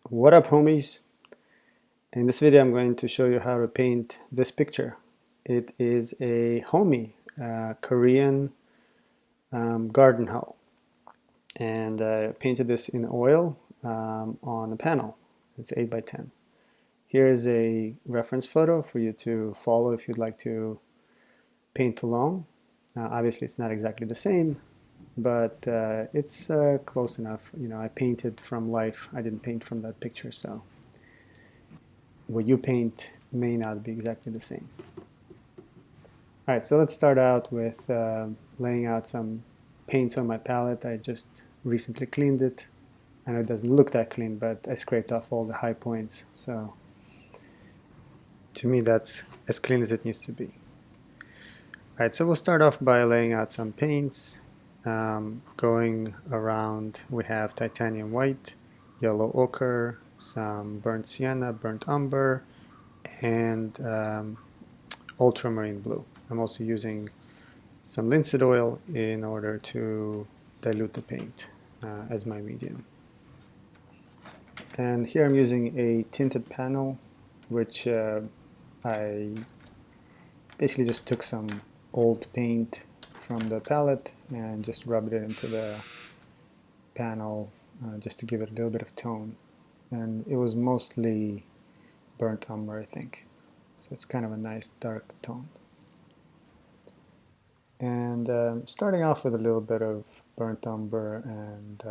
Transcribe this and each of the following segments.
What up, homies? In this video I'm going to show you how to paint this picture. It is a homi, Korean garden hoe, and I painted this in oil on a panel. It's 8 by 10. Here is a reference photo for you to follow if you'd like to paint along. Obviously it's not exactly the same, but it's close enough. You know, I painted from life. I didn't paint from that picture, so what you paint may not be exactly the same. All right, so let's start out with laying out some paints on my palette. I just recently cleaned it. I know it doesn't look that clean, but I scraped off all the high points. So to me, that's as clean as it needs to be. All right, so we'll start off by laying out some paints. Going around, we have titanium white, yellow ochre, some burnt sienna, burnt umber, and ultramarine blue. I'm also using some linseed oil in order to dilute the paint as my medium. And here I'm using a tinted panel, which I basically just took some old paint from the palette and just rubbed it into the panel just to give it a little bit of tone. And it was mostly burnt umber, I think. So it's kind of a nice dark tone. And starting off with a little bit of burnt umber and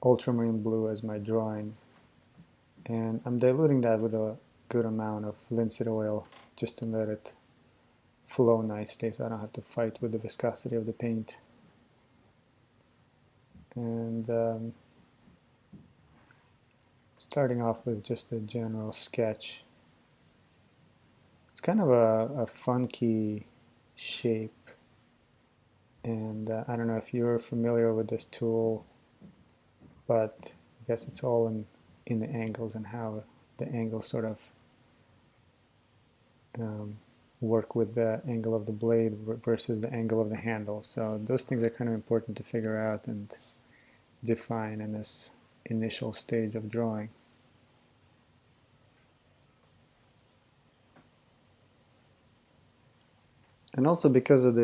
ultramarine blue as my drawing. And I'm diluting that with a good amount of linseed oil just to let it flow nicely so I don't have to fight with the viscosity of the paint. And starting off with just a general sketch. It's kind of a funky shape, and I don't know if you're familiar with this tool, but I guess it's all in the angles and how the angles sort of work with the angle of the blade versus the angle of the handle. So those things are kind of important to figure out and define in this initial stage of drawing. And also because of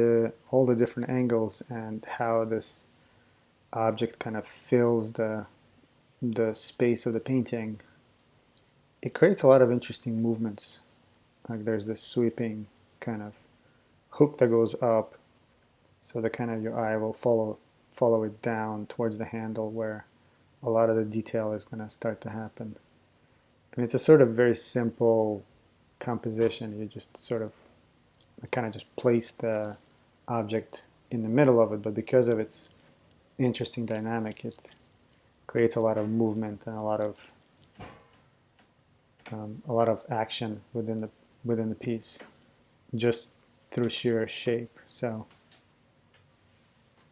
all the different angles and how this object kind of fills the space of the painting, it creates a lot of interesting movements. Like there's this sweeping kind of hook that goes up, so that kind of your eye will follow it down towards the handle where a lot of the detail is going to start to happen. And it's a sort of very simple composition. You just sort of kind of just place the object in the middle of it, but because of its interesting dynamic, it creates a lot of movement and a lot of action within the piece, just through sheer shape. So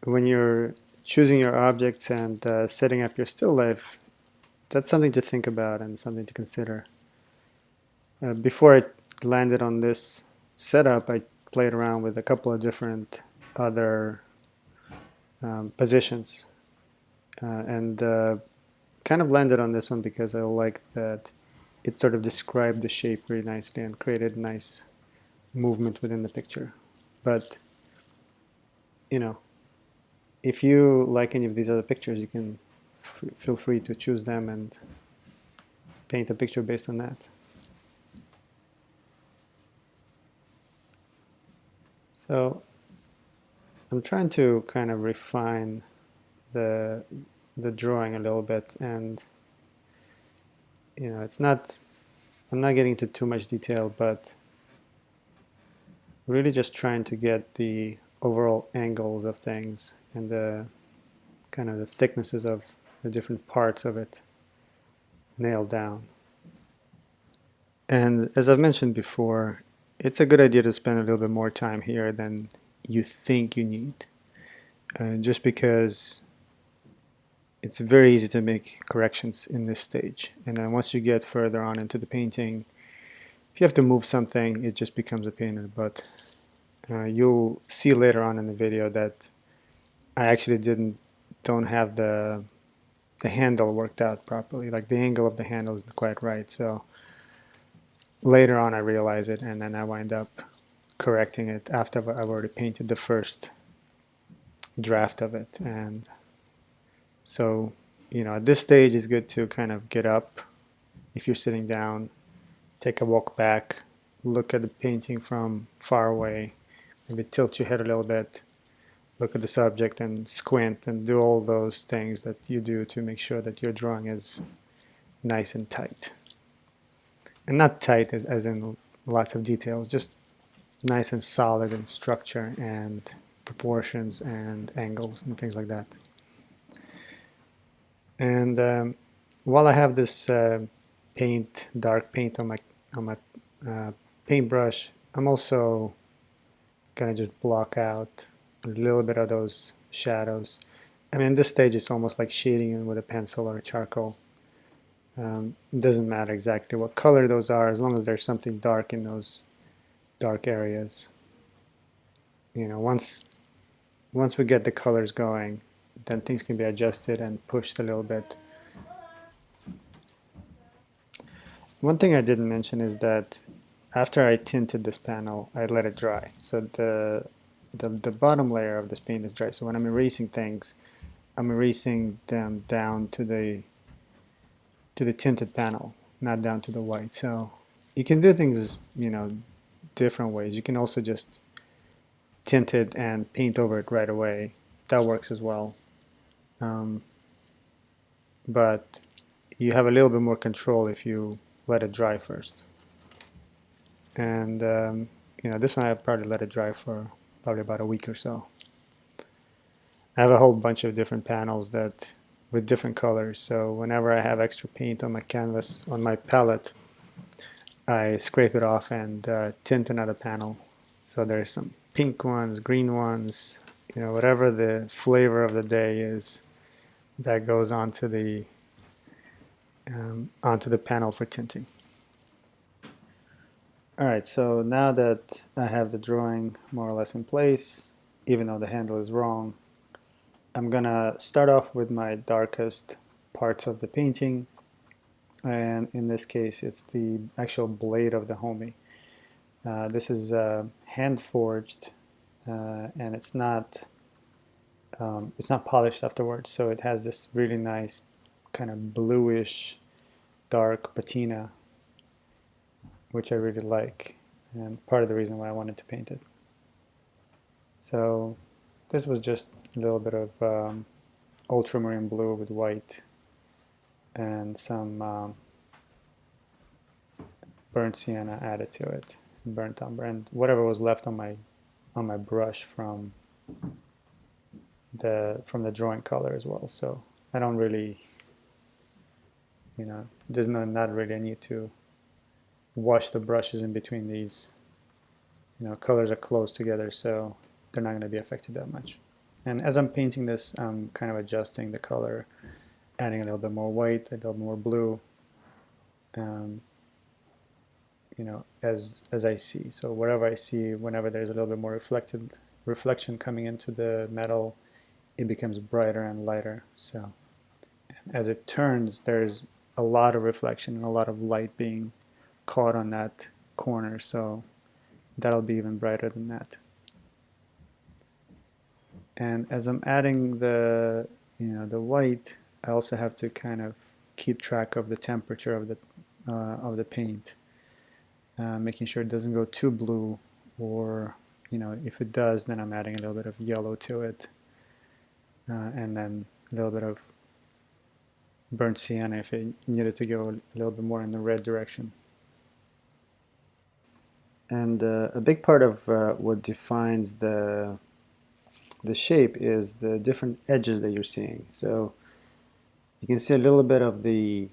when you're choosing your objects and setting up your still life, that's something to think about and something to consider. Before I landed on this setup, I played around with a couple of different other positions and kind of landed on this one because I liked that it sort of described the shape really nicely and created nice movement within the picture. But you know, if you like any of these other pictures, you can feel free to choose them and paint a picture based on that. So I'm trying to kind of refine the drawing a little bit, and you know, I'm not getting into too much detail, but really just trying to get the overall angles of things and the kind of the thicknesses of the different parts of it nailed down. And as I've mentioned before, it's a good idea to spend a little bit more time here than you think you need, just because it's very easy to make corrections in this stage. And then once you get further on into the painting, if you have to move something, it just becomes a pain in the butt. You'll see later on in the video that I actually don't have the the handle worked out properly. Like the angle of the handle isn't quite right. So later on I realized it, and then I wind up correcting it after I've already painted the first draft of it. And so, at this stage it's good to kind of get up if you're sitting down, take a walk back, look at the painting from far away, maybe tilt your head a little bit, look at the subject and squint and do all those things that you do to make sure that your drawing is nice and tight. And not tight as in lots of details, just nice and solid in structure and proportions and angles and things like that. And while I have this dark paint on my paintbrush, I'm also gonna just block out a little bit of those shadows. I mean, this stage it's almost like shading in with a pencil or a charcoal. It doesn't matter exactly what color those are, as long as there's something dark in those dark areas. Once we get the colors going, then things can be adjusted and pushed a little bit. One thing I didn't mention is that after I tinted this panel, I let it dry. So the bottom layer of this paint is dry. So when I'm erasing things, I'm erasing them down to the tinted panel, not down to the white. So you can do things, different ways. You can also just tint it and paint over it right away. That works as well. But you have a little bit more control if you let it dry first. And this one I probably let it dry for probably about a week or so. I have a whole bunch of different panels with different colors, so whenever I have extra paint on my canvas, on my palette, I scrape it off and tint another panel. So there's some pink ones, green ones, whatever the flavor of the day is, that goes onto the panel for tinting. Alright, so now that I have the drawing more or less in place, even though the handle is wrong, I'm gonna start off with my darkest parts of the painting, and in this case it's the actual blade of the homi. This is hand forged, and it's not polished afterwards, so it has this really nice kind of bluish dark patina, which I really like, and part of the reason why I wanted to paint it. So this was just a little bit of ultramarine blue with white and some burnt sienna added to it, burnt umber, and whatever was left on my brush from the drawing color as well. So I don't really, there's not really a need to wash the brushes in between these. Colors are close together, so they're not going to be affected that much. And as I'm painting this, I'm kind of adjusting the color, adding a little bit more white, a little more blue, as I see. So wherever I see, whenever there's a little bit more reflection coming into the metal, it becomes brighter and lighter. So as it turns, there's a lot of reflection and a lot of light being caught on that corner, so that'll be even brighter than that. And as I'm adding the white, I also have to kind of keep track of the temperature of the paint, making sure it doesn't go too blue, or if it does, then I'm adding a little bit of yellow to it, and then a little bit of burnt sienna if it needed to go a little bit more in the red direction. And a big part of what defines the shape is the different edges that you're seeing. So you can see a little bit of the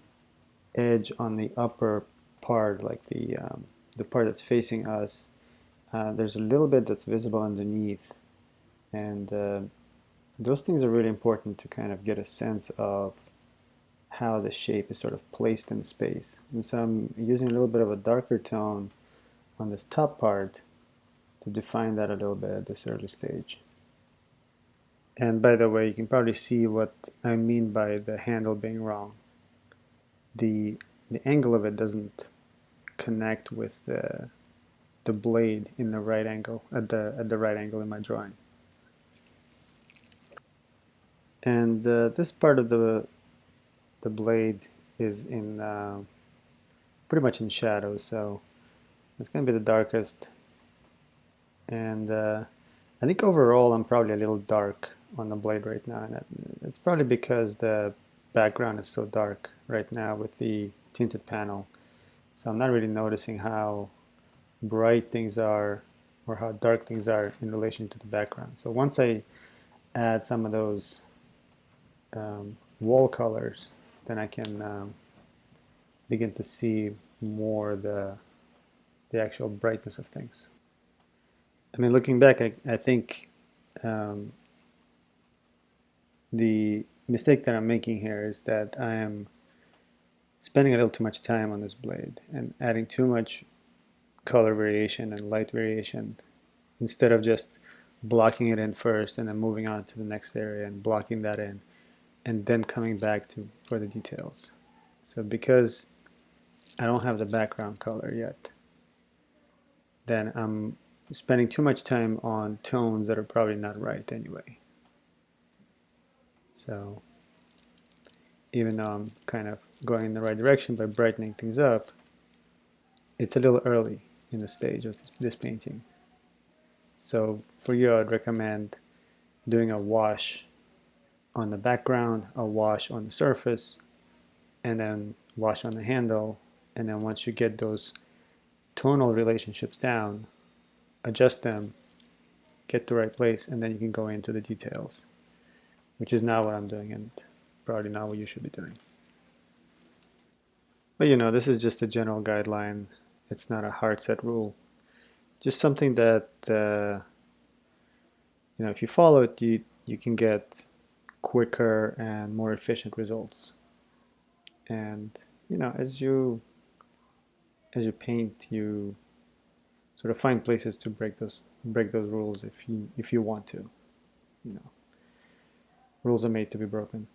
edge on the upper part, like the part that's facing us. There's a little bit that's visible underneath, and those things are really important to kind of get a sense of how the shape is sort of placed in space. And so I'm using a little bit of a darker tone on this top part to define that a little bit at this early stage. And by the way, you can probably see what I mean by the handle being wrong. The angle of it doesn't connect with the blade in the right angle, at the right angle in my drawing. And this part of the blade is in pretty much in shadow, so it's going to be the darkest. And I think overall I'm probably a little dark on the blade right now, and it's probably because the background is so dark right now with the tinted panel. So I'm not really noticing how bright things are or how dark things are in relation to the background. So once I add some of those wall colors, then I can begin to see more the actual brightness of things. I mean, looking back, I think the mistake that I'm making here is that I am spending a little too much time on this blade and adding too much color variation and light variation instead of just blocking it in first and then moving on to the next area and blocking that in and then coming back to for the details. So because I don't have the background color yet, then I'm spending too much time on tones that are probably not right anyway. So even though I'm kind of going in the right direction by brightening things up, it's a little early in the stage of this painting. So for you, I'd recommend doing a wash on the background, a wash on the surface, and then wash on the handle. And then once you get those tonal relationships down, adjust them, get the right place, and then you can go into the details, which is not what I'm doing and probably not what you should be doing. But you know, this is just a general guideline. It's not a hard set rule. Just something that you know, if you follow it, you can get quicker and more efficient results. And you know, as you paint, you sort of find places to break those rules if you want to. You know, rules are made to be broken.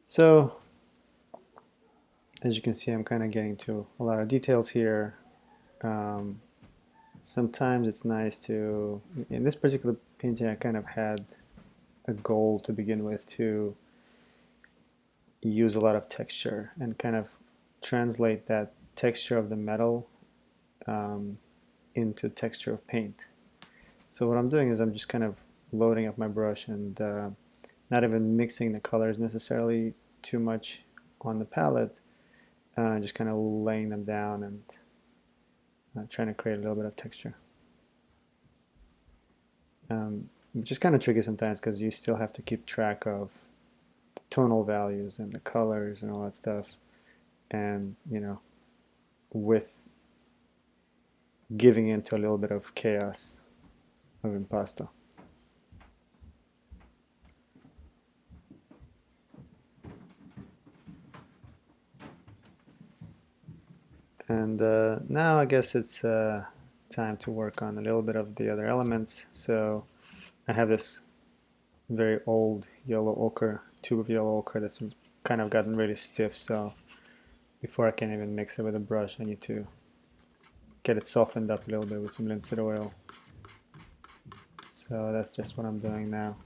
So as you can see, I'm kind of getting to a lot of details here. Sometimes it's nice to, in this particular painting, I kind of had a goal to begin with to use a lot of texture and kind of translate that texture of the metal into texture of paint. So what I'm doing is I'm just kind of loading up my brush and not even mixing the colors necessarily too much on the palette, just kind of laying them down and trying to create a little bit of texture. Which is kind of tricky sometimes because you still have to keep track of the tonal values and the colors and all that stuff, and you know, with giving into a little bit of chaos of impasto. And now I guess it's time to work on a little bit of the other elements. So I have this very old yellow ochre, tube of yellow ochre that's kind of gotten really stiff, so before I can even mix it with a brush, I need to get it softened up a little bit with some linseed oil. So that's just what I'm doing now.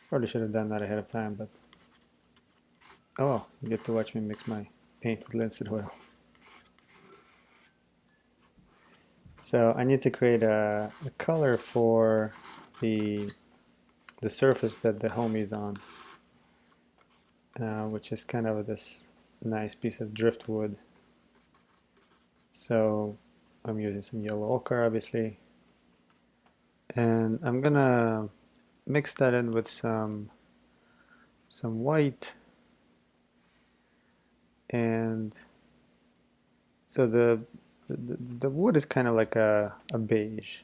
Probably should have done that ahead of time, but oh, you get to watch me mix my paint with linseed oil. So I need to create a color for the surface that the homi is on, which is kind of this nice piece of driftwood. So I'm using some yellow ochre, obviously, and I'm gonna mix that in with some white. And so the wood is kind of like a beige,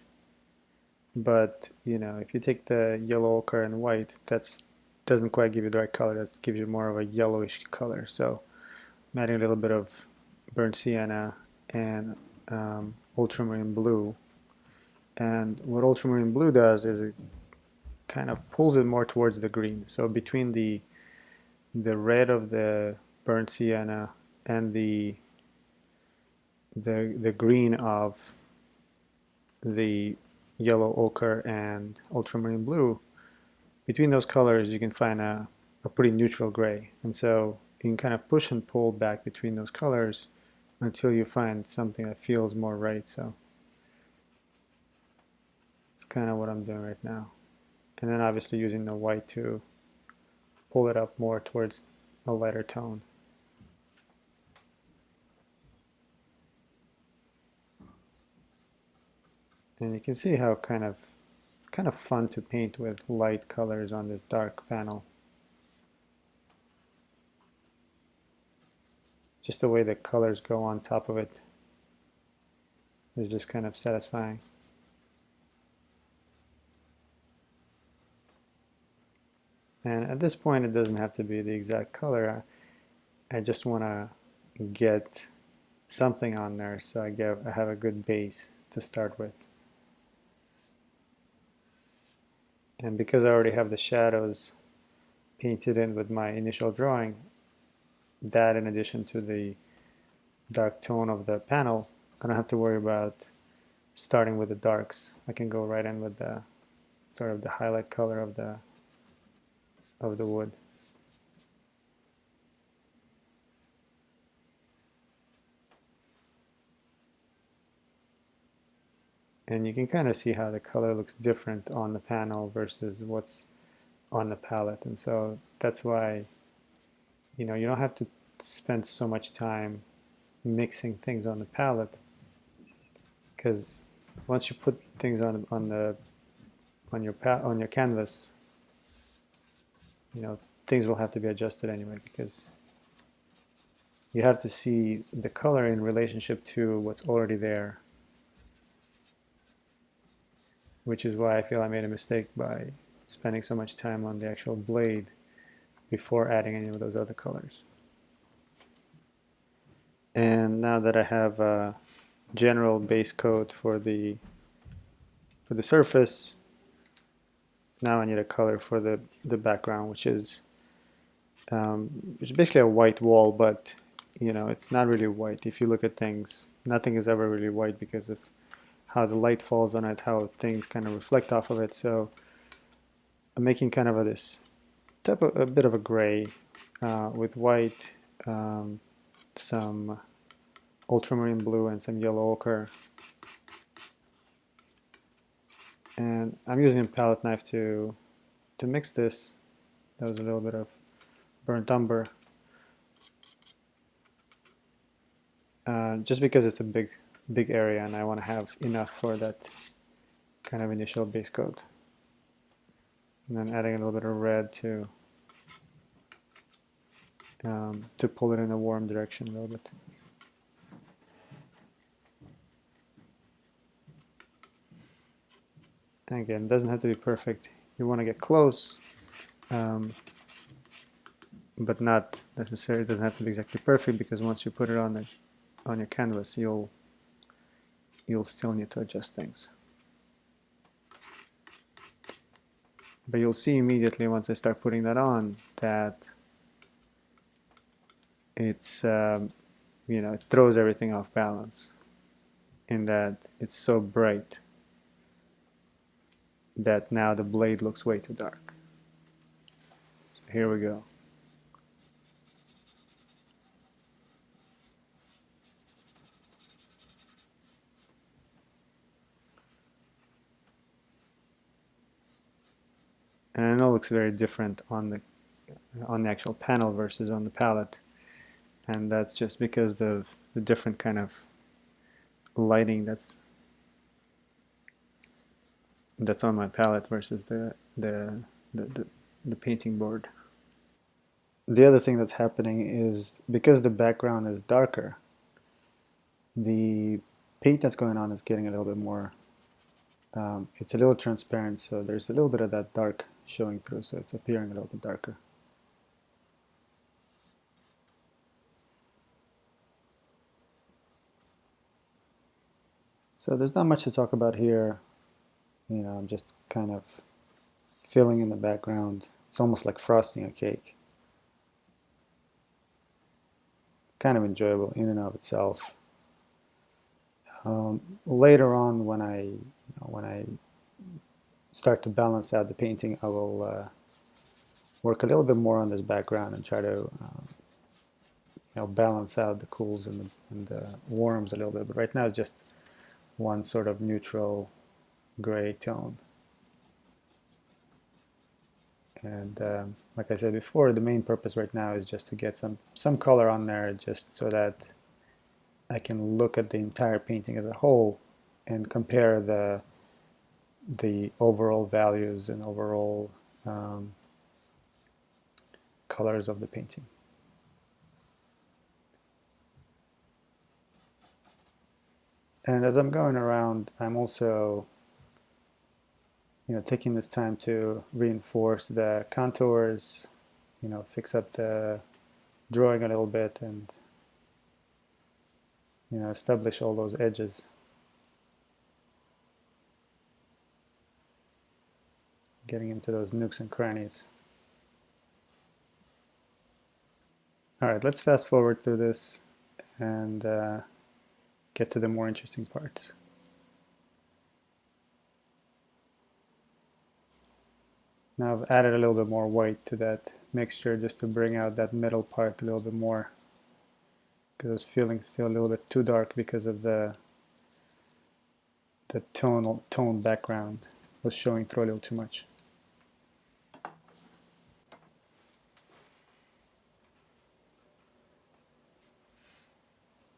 but you know, if you take the yellow ochre and white, that doesn't quite give you the right color. That gives you more of a yellowish color. So I'm adding a little bit of burnt sienna and ultramarine blue. And what ultramarine blue does is it kind of pulls it more towards the green. So between the red of the burnt sienna and the green of the yellow ochre and ultramarine blue, between those colors you can find a pretty neutral gray. And so you can kind of push and pull back between those colors until you find something that feels more right. So it's kind of what I'm doing right now. And then obviously using the white to pull it up more towards a lighter tone. And you can see how it's kind of fun to paint with light colors on this dark panel. Just the way the colors go on top of it is just kind of satisfying. And at this point it doesn't have to be the exact color. I just want to get something on there so I have a good base to start with. And because I already have the shadows painted in with my initial drawing, that in addition to the dark tone of the panel, I don't have to worry about starting with the darks. I can go right in with the sort of the highlight color of the wood. And you can kind of see how the color looks different on the panel versus what's on the palette. And so that's why, you don't have to spend so much time mixing things on the palette, because once you put things on your canvas, things will have to be adjusted anyway, because you have to see the color in relationship to what's already there, which is why I feel I made a mistake by spending so much time on the actual blade before adding any of those other colors. And now that I have a general base coat for the surface, now I need a color for the background, which is basically a white wall, but it's not really white. If you look at things, nothing is ever really white because of how the light falls on it, how things kind of reflect off of it. So I'm making kind of a bit of a gray with white, some ultramarine blue, and some yellow ochre. And I'm using a palette knife to mix this. That was a little bit of burnt umber. Just because it's a big area and I want to have enough for that kind of initial base coat. And then adding a little bit of red to pull it in a warm direction a little bit. And again, it doesn't have to be perfect. You want to get close, but not necessarily. It doesn't have to be exactly perfect, because once you put it on your canvas, you'll still need to adjust things. But you'll see immediately once I start putting that on that it's it throws everything off balance, in that it's so bright that now the blade looks way too dark. So here we go. And I know it looks very different on the actual panel versus on the palette, and that's just because of the different kind of lighting that's on my palette versus the painting board. The other thing that's happening is, because the background is darker, the paint that's going on is getting a little bit more, it's a little transparent, so there's a little bit of that dark showing through, so it's appearing a little bit darker. So there's not much to talk about here. I'm just kind of filling in the background. It's almost like frosting a cake. Kind of enjoyable in and of itself. Later on, when I start to balance out the painting, I will work a little bit more on this background and try to balance out the cools and the warms a little bit. But right now, it's just one sort of neutral gray tone. And like I said before, the main purpose right now is just to get some color on there, just so that I can look at the entire painting as a whole and compare the overall values and overall colors of the painting. And as I'm going around, I'm also taking this time to reinforce the contours, fix up the drawing a little bit, and establish all those edges. Getting into those nooks and crannies. All right, let's fast forward through this and get to the more interesting parts. Now I've added a little bit more white to that mixture just to bring out that middle part a little bit more, because I was feeling still a little bit too dark because of the tone background was showing through a little too much.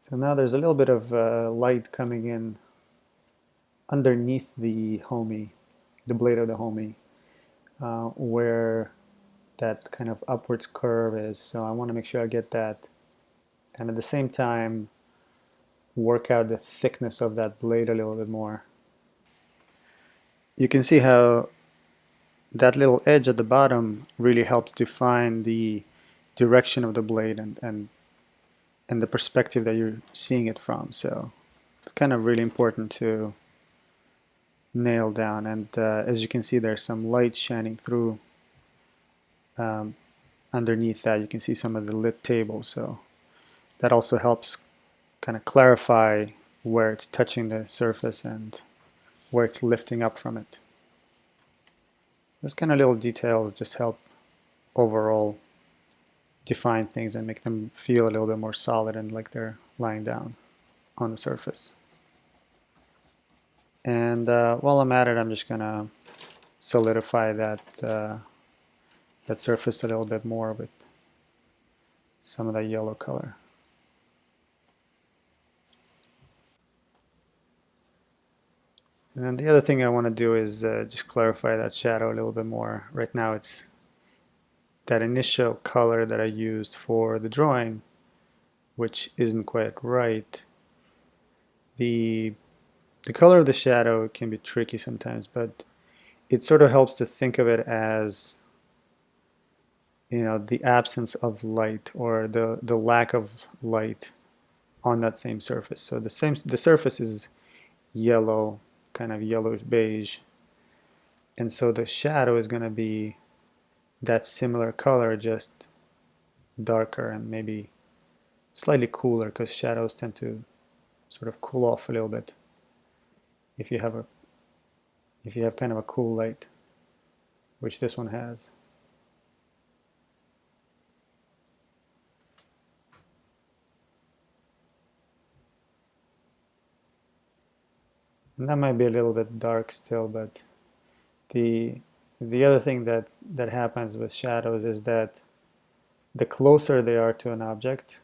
So now there's a little bit of light coming in underneath the homi, the blade of the homi, where that kind of upwards curve is. So I want to make sure I get that, and at the same time work out the thickness of that blade a little bit more. You can see how that little edge at the bottom really helps define the direction of the blade and the perspective that you're seeing it from. So it's kind of really important to nail down. And as you can see, there's some light shining through underneath that. You can see some of the lit table, so that also helps kind of clarify where it's touching the surface and where it's lifting up from it. Those kind of little details just help overall define things and make them feel a little bit more solid and like they're lying down on the surface. And while I'm at it, I'm just gonna solidify that that surface a little bit more with some of that yellow color. And then the other thing I want to do is just clarify that shadow a little bit more. Right now it's that initial color that I used for the drawing, which isn't quite right. The color of the shadow can be tricky sometimes, but it sort of helps to think of it as the absence of light, or the lack of light on that same surface. So the surface is yellow, kind of yellowish beige, and so the shadow is going to be that similar color, just darker and maybe slightly cooler, because shadows tend to sort of cool off a little bit if you have kind of a cool light, which this one has. And that might be a little bit dark still, but the other thing that happens with shadows is that the closer they are to an object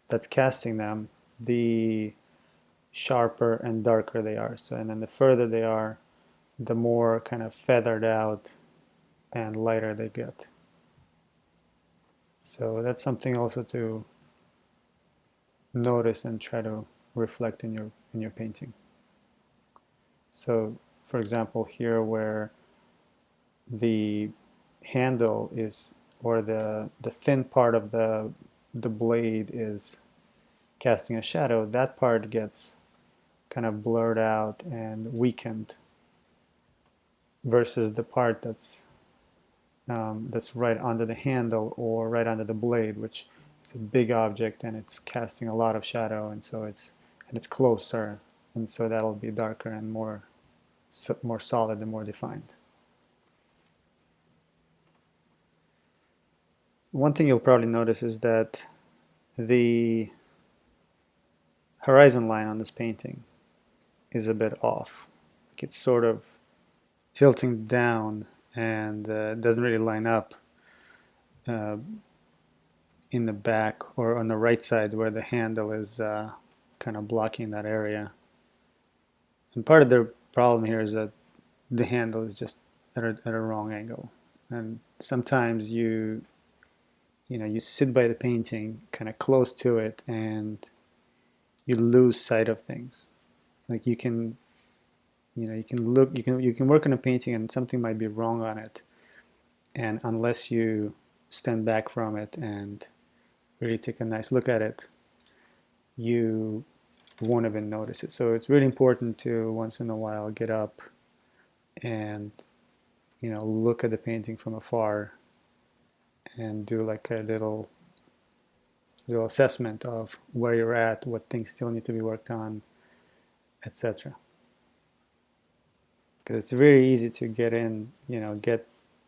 that's casting them, the sharper and darker they are. So, and then the further they are, the more kind of feathered out and lighter they get. So that's something also to notice and try to reflect in your painting. So, for example, here where the handle is, or the thin part of the blade is casting a shadow, that part gets kind of blurred out and weakened versus the part that's right under the handle or right under the blade, which is a big object and it's casting a lot of shadow, and so it's closer, and so that'll be darker and more solid and more defined. One thing you'll probably notice is that the horizon line on this painting is a bit off. Like it's sort of tilting down and doesn't really line up uh, in the back or on the right side where the handle is kind of blocking that area. And part of the problem here is that the handle is just at a wrong angle. And sometimes you sit by the painting kind of close to it and you lose sight of things. Like you can work on a painting and something might be wrong on it, and unless you stand back from it and really take a nice look at it, you won't even notice it. So it's really important to once in a while get up and look at the painting from afar and do like a little assessment of where you're at, what things still need to be worked on, etc. Because it's very easy to get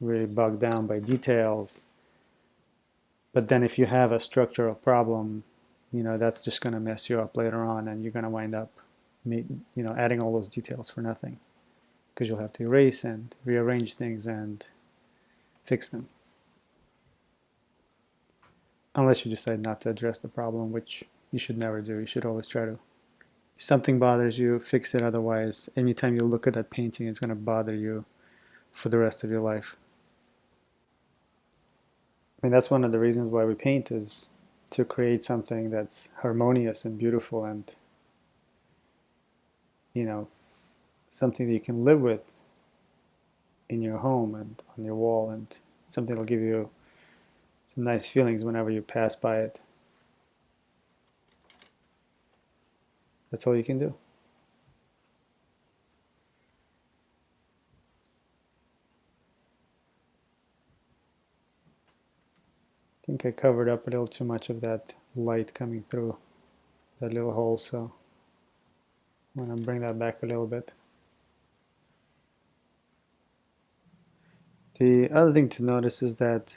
really bogged down by details. But then if you have a structural problem, that's just going to mess you up later on, and you're going to wind up adding all those details for nothing, because you'll have to erase and rearrange things and fix them. Unless you decide not to address the problem, which you should never do. You should always try to. If something bothers you, fix it. Otherwise, anytime you look at that painting, it's going to bother you for the rest of your life. I mean, that's one of the reasons why we paint, is to create something that's harmonious and beautiful and, something that you can live with in your home and on your wall, and something that'll give you some nice feelings whenever you pass by it. That's all you can do. I think I covered up a little too much of that light coming through that little hole, so I'm going to bring that back a little bit. The other thing to notice is that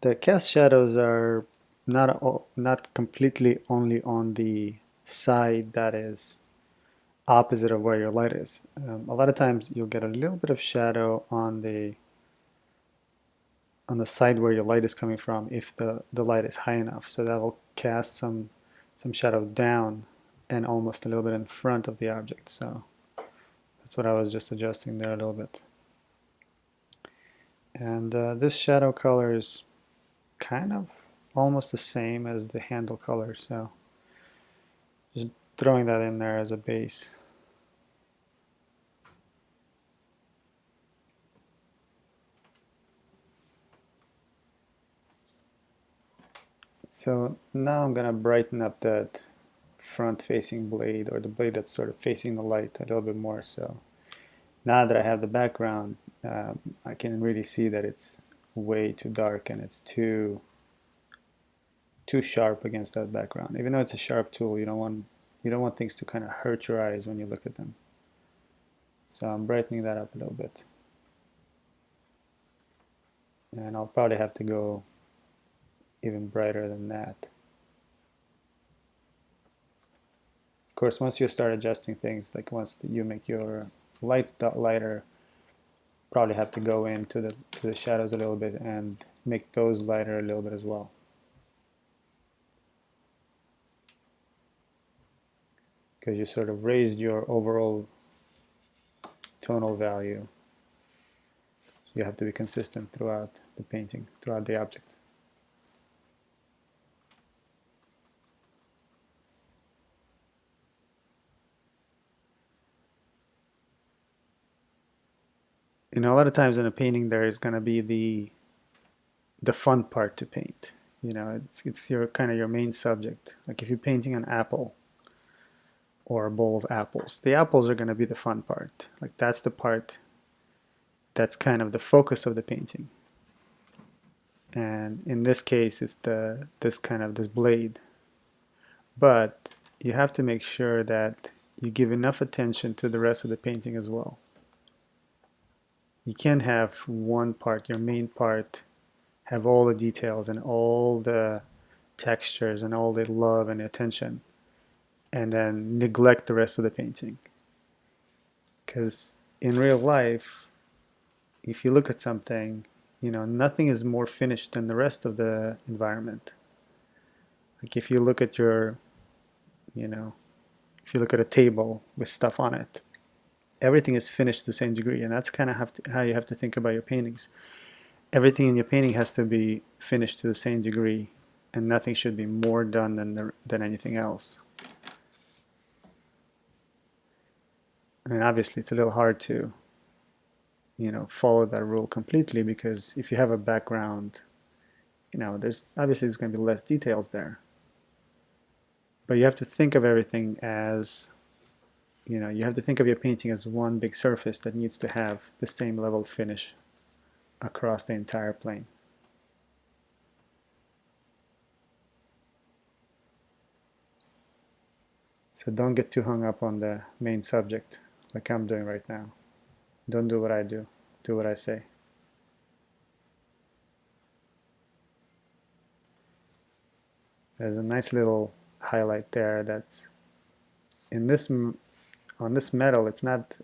the cast shadows are not completely only on the side that is opposite of where your light is. A lot of times you'll get a little bit of shadow on the side where your light is coming from if the light is high enough. So that'll cast some shadow down and almost a little bit in front of the object. So that's what I was just adjusting there a little bit. And this shadow color is kind of almost the same as the handle color, so just throwing that in there as a base. So now I'm going to brighten up that front-facing blade, or the blade that's sort of facing the light, a little bit more. So now that I have the background, I can really see that it's way too dark and it's too sharp against that background. Even though it's a sharp tool, you don't want things to kind of hurt your eyes when you look at them. So I'm brightening that up a little bit. And I'll probably have to go even brighter than that. Of course, once you start adjusting things, like once you make your light lighter, probably have to go into the shadows a little bit and make those lighter a little bit as well. Because you sort of raised your overall tonal value. So you have to be consistent throughout the painting, throughout the object. A lot of times in a painting there is going to be the fun part to paint. It's your kind of your main subject. Like if you're painting an apple or a bowl of apples. The apples are going to be the fun part. Like that's the part that's kind of the focus of the painting. And in this case, it's this blade. But you have to make sure that you give enough attention to the rest of the painting as well. You can't have one part, your main part, have all the details and all the textures and all the love and attention, and then neglect the rest of the painting. Because in real life, if you look at something, nothing is more finished than the rest of the environment. Like if you look at if you look at a table with stuff on it, everything is finished to the same degree, and that's kind of how you have to think about your paintings. Everything in your painting has to be finished to the same degree, and nothing should be more done than anything else. I mean, obviously, it's a little hard to, follow that rule completely, because if you have a background, there's going to be less details there. But you have to think of everything as, you have to think of your painting as one big surface that needs to have the same level of finish across the entire plane. So don't get too hung up on the main subject like I'm doing right now. Don't do what I do. Do what I say. There's a nice little highlight there that's in this on this metal. It's not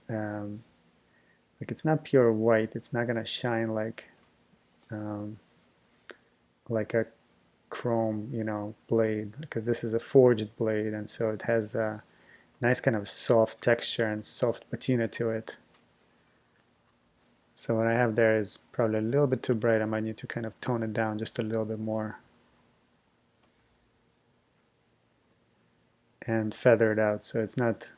it's not pure white. It's not gonna shine like a chrome blade, because this is a forged blade, and so it has a nice kind of soft texture and soft patina to it. So what I have there is probably a little bit too bright. I might need to kind of tone it down just a little bit more and feather it out so it's not,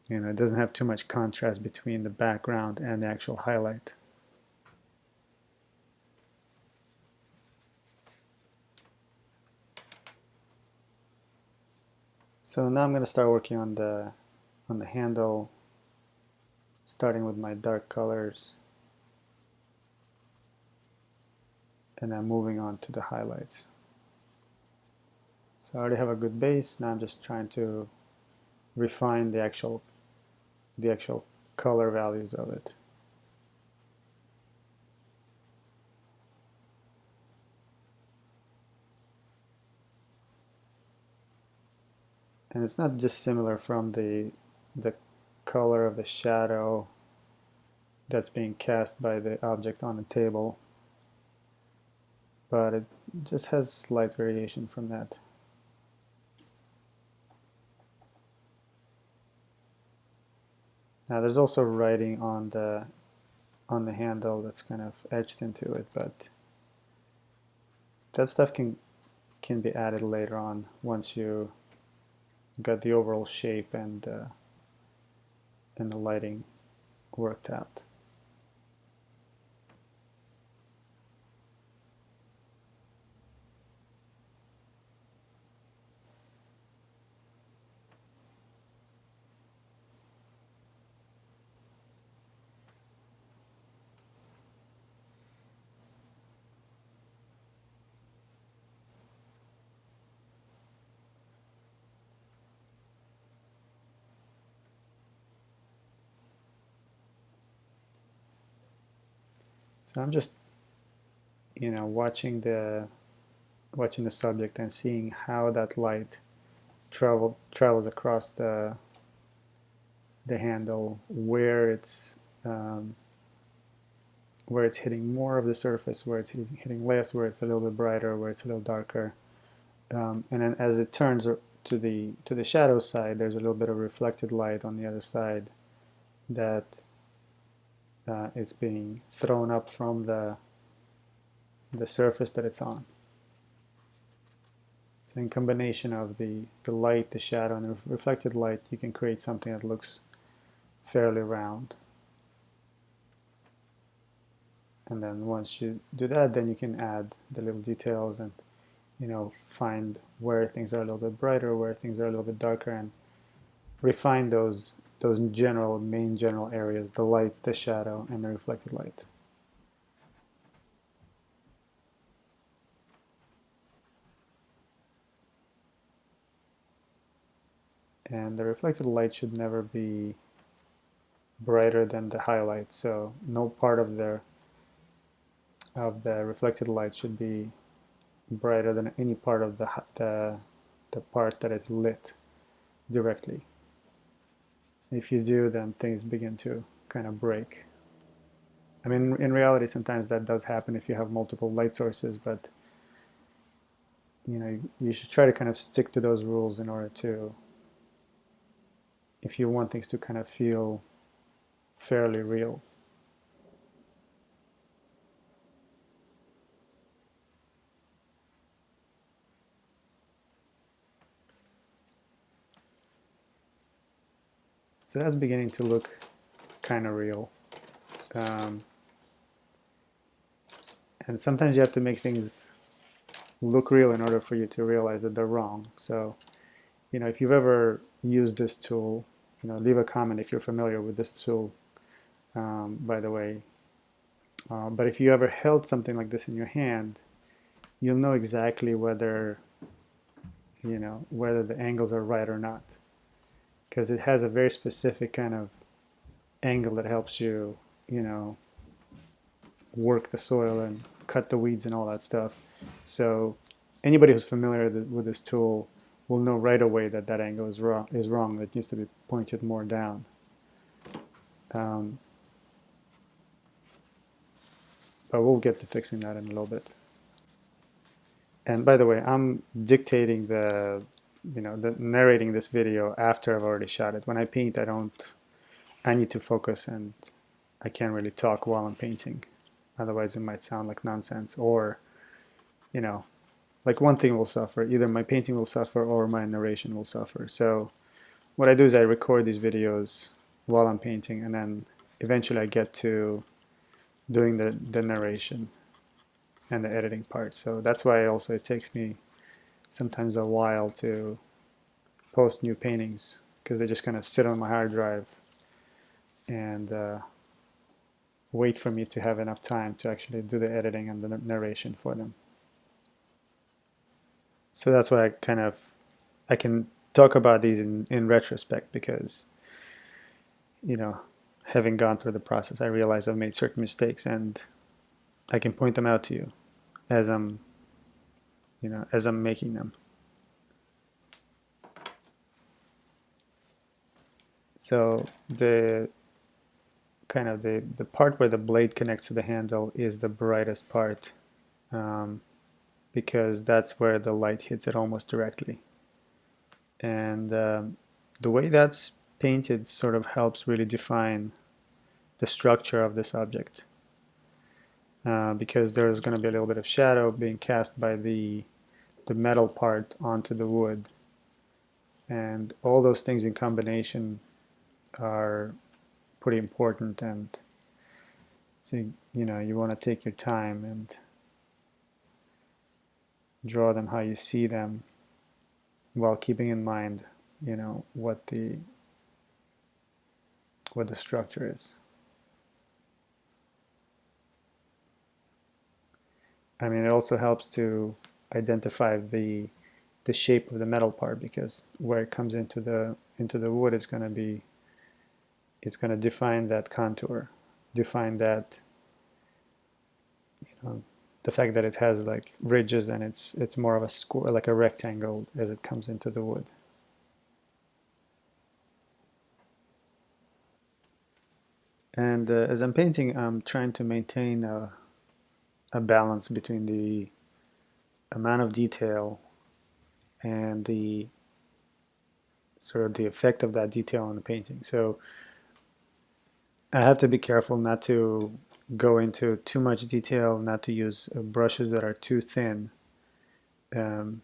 it doesn't have too much contrast between the background and the actual highlight. So now I'm going to start working on the handle, starting with my dark colors and then moving on to the highlights. So I already have a good base. Now I'm just trying to refine the actual color values of it. And it's not dissimilar from the color of the shadow that's being cast by the object on the table, but it just has slight variation from that. Now there's also writing on the handle that's kind of etched into it, but that stuff can be added later on once you got the overall shape and the lighting worked out. So I'm just, watching the subject and seeing how that light travels across the handle, where it's hitting more of the surface, where it's hitting less, where it's a little bit brighter, where it's a little darker, and then as it turns to the shadow side, there's a little bit of reflected light on the other side that is being thrown up from the surface that it's on. So in combination of the light, the shadow, and the reflected light, you can create something that looks fairly round. And then once you do that, then you can add the little details and find where things are a little bit brighter, where things are a little bit darker, and refine those main general areas: the light, the shadow, and the reflected light. And the reflected light should never be brighter than the highlight. So no part of the reflected light should be brighter than any part of the part that is lit directly. If you do, then things begin to kind of break. I mean, in reality, sometimes that does happen if you have multiple light sources, but you should try to kind of stick to those rules in order to, if you want things to kind of feel fairly real. So that's beginning to look kind of real. And sometimes you have to make things look real in order for you to realize that they're wrong. So, if you've ever used this tool, leave a comment if you're familiar with this tool, by the way. But if you ever held something like this in your hand, you'll know exactly whether the angles are right or not, because it has a very specific kind of angle that helps you, work the soil and cut the weeds and all that stuff. So anybody who's familiar with this tool will know right away that that angle is wrong. It needs to be pointed more down. But we'll get to fixing that in a little bit. And by the way, I'm dictating the narrating this video after I've already shot it. When I paint, I need to focus, and I can't really talk while I'm painting. Otherwise it might sound like nonsense, or like one thing will suffer. Either my painting will suffer or my narration will suffer. So what I do is I record these videos while I'm painting, and then eventually I get to doing the narration and the editing part. So that's why also it takes me sometimes a while to post new paintings, because they just kind of sit on my hard drive and wait for me to have enough time to actually do the editing and the narration for them. So that's why I can talk about these in retrospect, because having gone through the process, I realize I've made certain mistakes, and I can point them out to you as I'm making them. So the part where the blade connects to the handle is the brightest part, because that's where the light hits it almost directly. And the way that's painted sort of helps really define the structure of this object, because there's going to be a little bit of shadow being cast by the metal part onto the wood, and all those things in combination are pretty important. And so you want to take your time and draw them how you see them, while keeping in mind what the structure is. I mean, it also helps to identify the shape of the metal part, because where it comes into the wood is going to define that contour, define that the fact that it has like ridges, and it's more of a square, like a rectangle, as it comes into the wood. And as I'm painting, I'm trying to maintain a balance between the amount of detail and the sort of the effect of that detail on the painting. So I have to be careful not to go into too much detail, not to use brushes that are too thin. And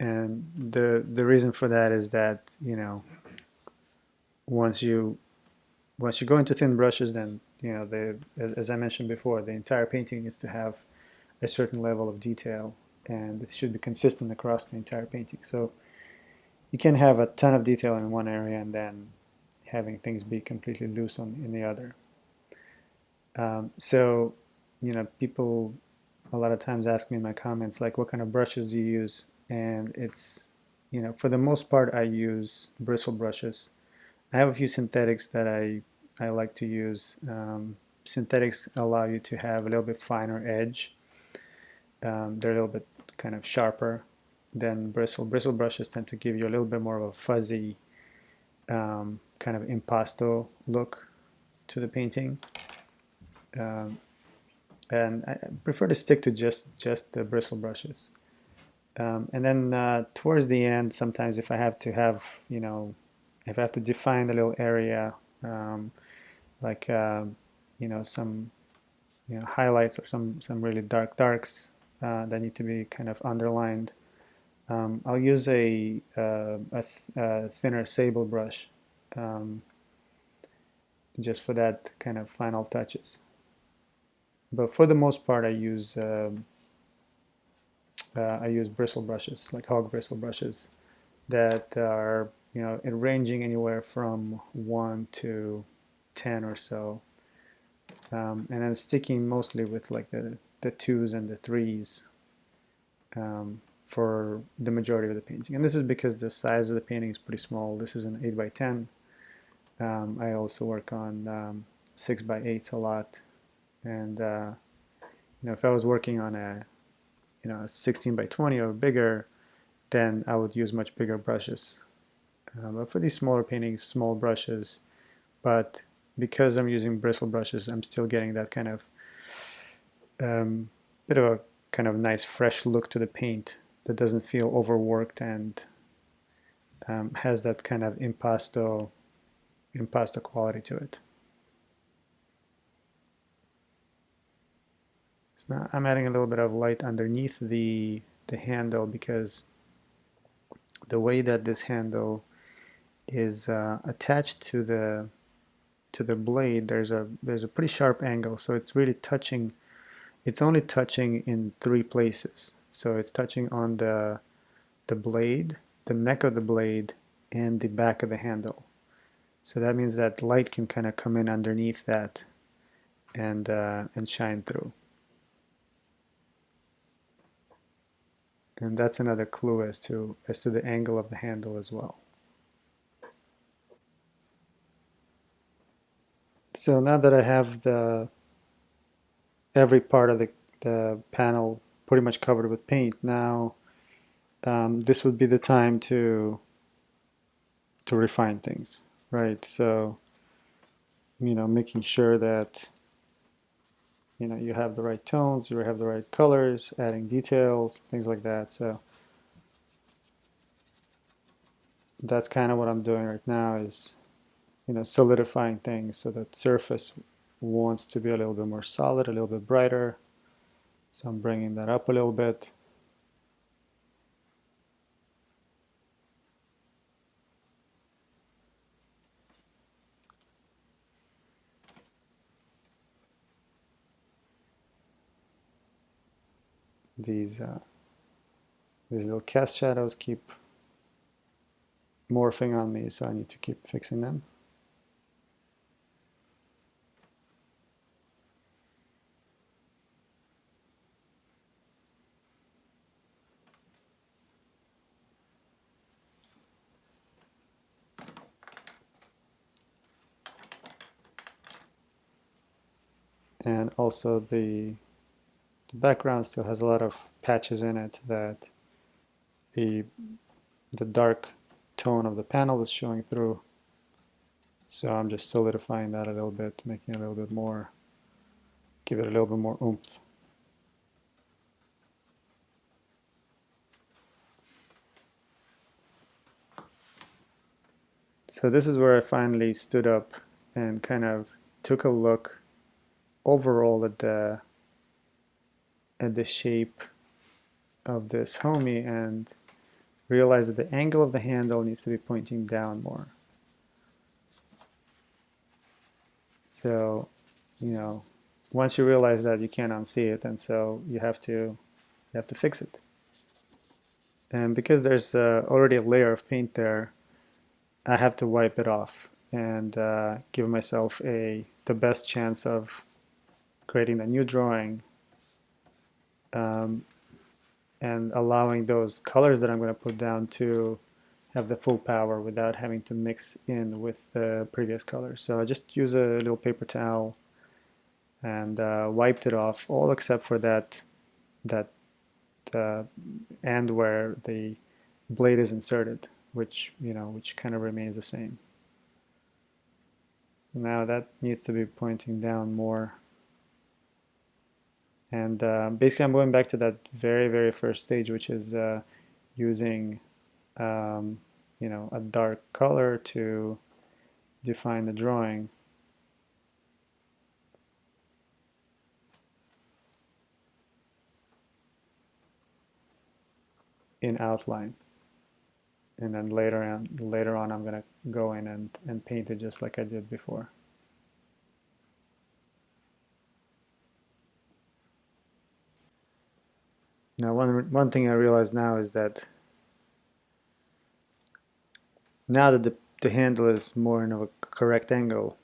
the reason for that is that once you go into thin brushes, then as I mentioned before, the entire painting needs to have a certain level of detail, and it should be consistent across the entire painting. So you can have a ton of detail in one area and then having things be completely loose in the other. So, people a lot of times ask me in my comments, like, what kind of brushes do you use? And it's, for the most part, I use bristle brushes. I have a few synthetics that I like to use. Synthetics allow you to have a little bit finer edge. They're a little bit kind of sharper than bristle. Bristle brushes tend to give you a little bit more of a fuzzy kind of impasto look to the painting. And I prefer to stick to just the bristle brushes. And then towards the end, sometimes if I have to have, if I have to define a little area, like some highlights or some really darks that need to be kind of underlined, I'll use a thinner sable brush just for that kind of final touches. But for the most part, I use bristle brushes, like hog bristle brushes, that are ranging anywhere from 1 to 10 or so, and then sticking mostly with like the 2s and the 3s for the majority of the painting. And this is because the size of the painting is pretty small. This is an 8 by 10. I also work on 6 by 8s a lot, and if I was working on a 16 by 20 or bigger, then I would use much bigger brushes. But for these smaller paintings, small brushes. But because I'm using bristle brushes, I'm still getting that kind of bit of a kind of nice fresh look to the paint that doesn't feel overworked and has that kind of impasto quality to it. So now I'm adding a little bit of light underneath the handle, because the way that this handle is attached to the blade, there's a pretty sharp angle, so it's really touching. It's only touching in 3 places. So it's touching on the blade, the neck of the blade, and the back of the handle. So that means that light can kind of come in underneath that and shine through. And that's another clue as to the angle of the handle as well. So now that I have every part of the panel pretty much covered with paint, now this would be the time to refine things, right? So making sure that you have the right tones, you have the right colors, adding details, things like that. So that's kind of what I'm doing right now, is solidifying things so that surface wants to be a little bit more solid, a little bit brighter. So I'm bringing that up a little bit. These little cast shadows keep morphing on me, so I need to keep fixing them. And also the background still has a lot of patches in it that the dark tone of the panel is showing through. So I'm just solidifying that a little bit, making it a little bit more, give it a little bit more oomph. So this is where I finally stood up and kind of took a look overall at the shape of this homi and realized that the angle of the handle needs to be pointing down more. So, once you realize that, you can't unsee it, and so you have to fix it. And because there's already a layer of paint there, I have to wipe it off and give myself the best chance of creating a new drawing, um, and allowing those colors that I'm going to put down to have the full power without having to mix in with the previous colors. So I just use a little paper towel and wiped it off, all except for that end where the blade is inserted, which kind of remains the same. So now that needs to be pointing down more. And basically I'm going back to that very first stage, which is using a dark color to define the drawing. In outline. And then later on I'm going to go in and paint it just like I did before. Now one thing I realize now is that now that the handle is more in a correct angle,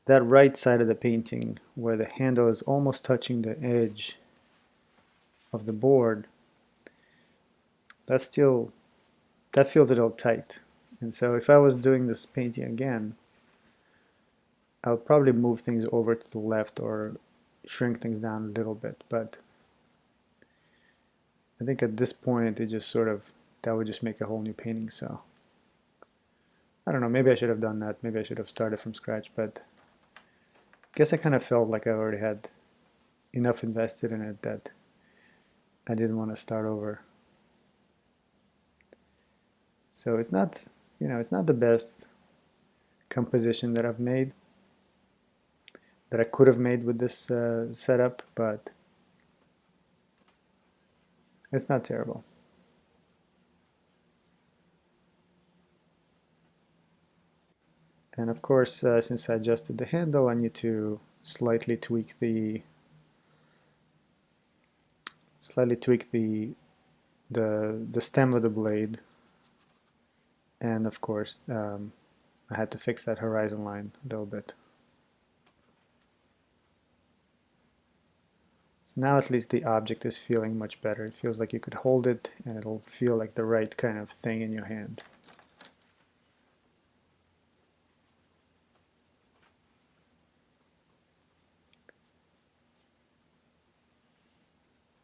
that right side of the painting where the handle is almost touching the edge of the board, that feels a little tight. And so if I was doing this painting again, I'll probably move things over to the left or shrink things down a little bit. But I think at this point it just that would just make a whole new painting. So I don't know, maybe I should have done that. Maybe I should have started from scratch, but I guess I kind of felt like I already had enough invested in it that I didn't want to start over. So it's not the best composition that I've made, that I could have made with this setup, but it's not terrible. And of course, since I adjusted the handle, I need to slightly tweak the stem of the blade. And of course, I had to fix that horizon line a little bit. So now at least the object is feeling much better. It feels like you could hold it and it'll feel like the right kind of thing in your hand.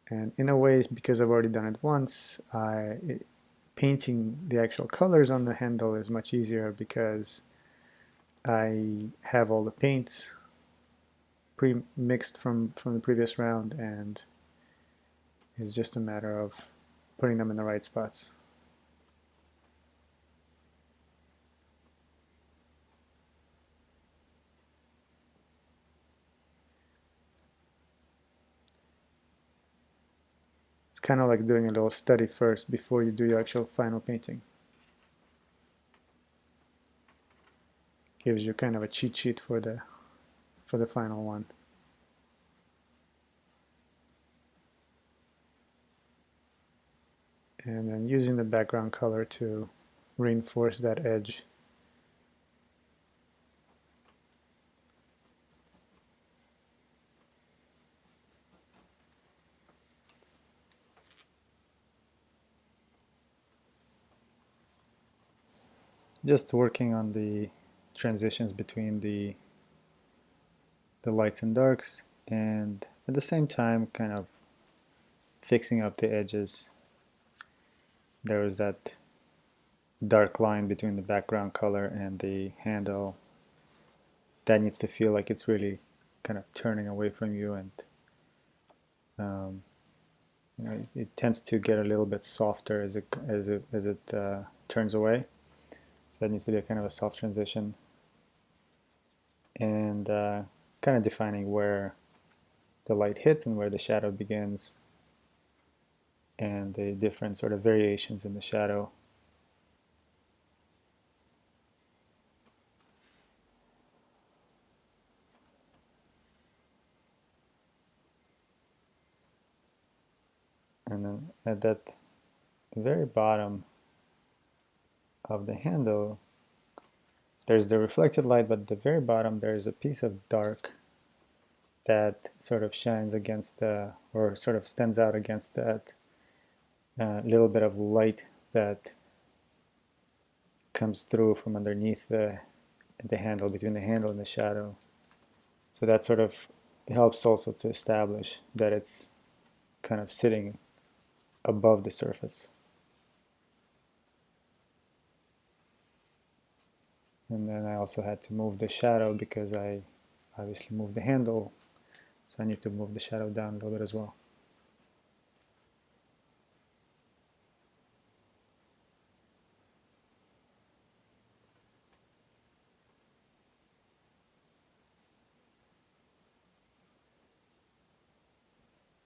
And in a way, because I've already done it once, painting the actual colors on the handle is much easier because I have all the paints pre-mixed from the previous round, and it's just a matter of putting them in the right spots. It's kind of like doing a little study first before you do your actual final painting. Gives you kind of a cheat sheet for the final one. And then using the background color to reinforce that edge. Just working on the transitions between the lights and darks, and at the same time kind of fixing up the edges. There was that dark line between the background color and the handle. That needs to feel like it's really kind of turning away from you, and it tends to get a little bit softer as it turns away. So that needs to be a kind of a soft transition, and kind of defining where the light hits and where the shadow begins, and the different sort of variations in the shadow. And then at that very bottom of the handle, there's the reflected light, but at the very bottom there's a piece of dark that sort of shines against the, or sort of stands out against that little bit of light that comes through from underneath the handle, between the handle and the shadow. So that sort of helps also to establish that it's kind of sitting above the surface. And then I also had to move the shadow because I obviously moved the handle, so I need to move the shadow down a little bit as well.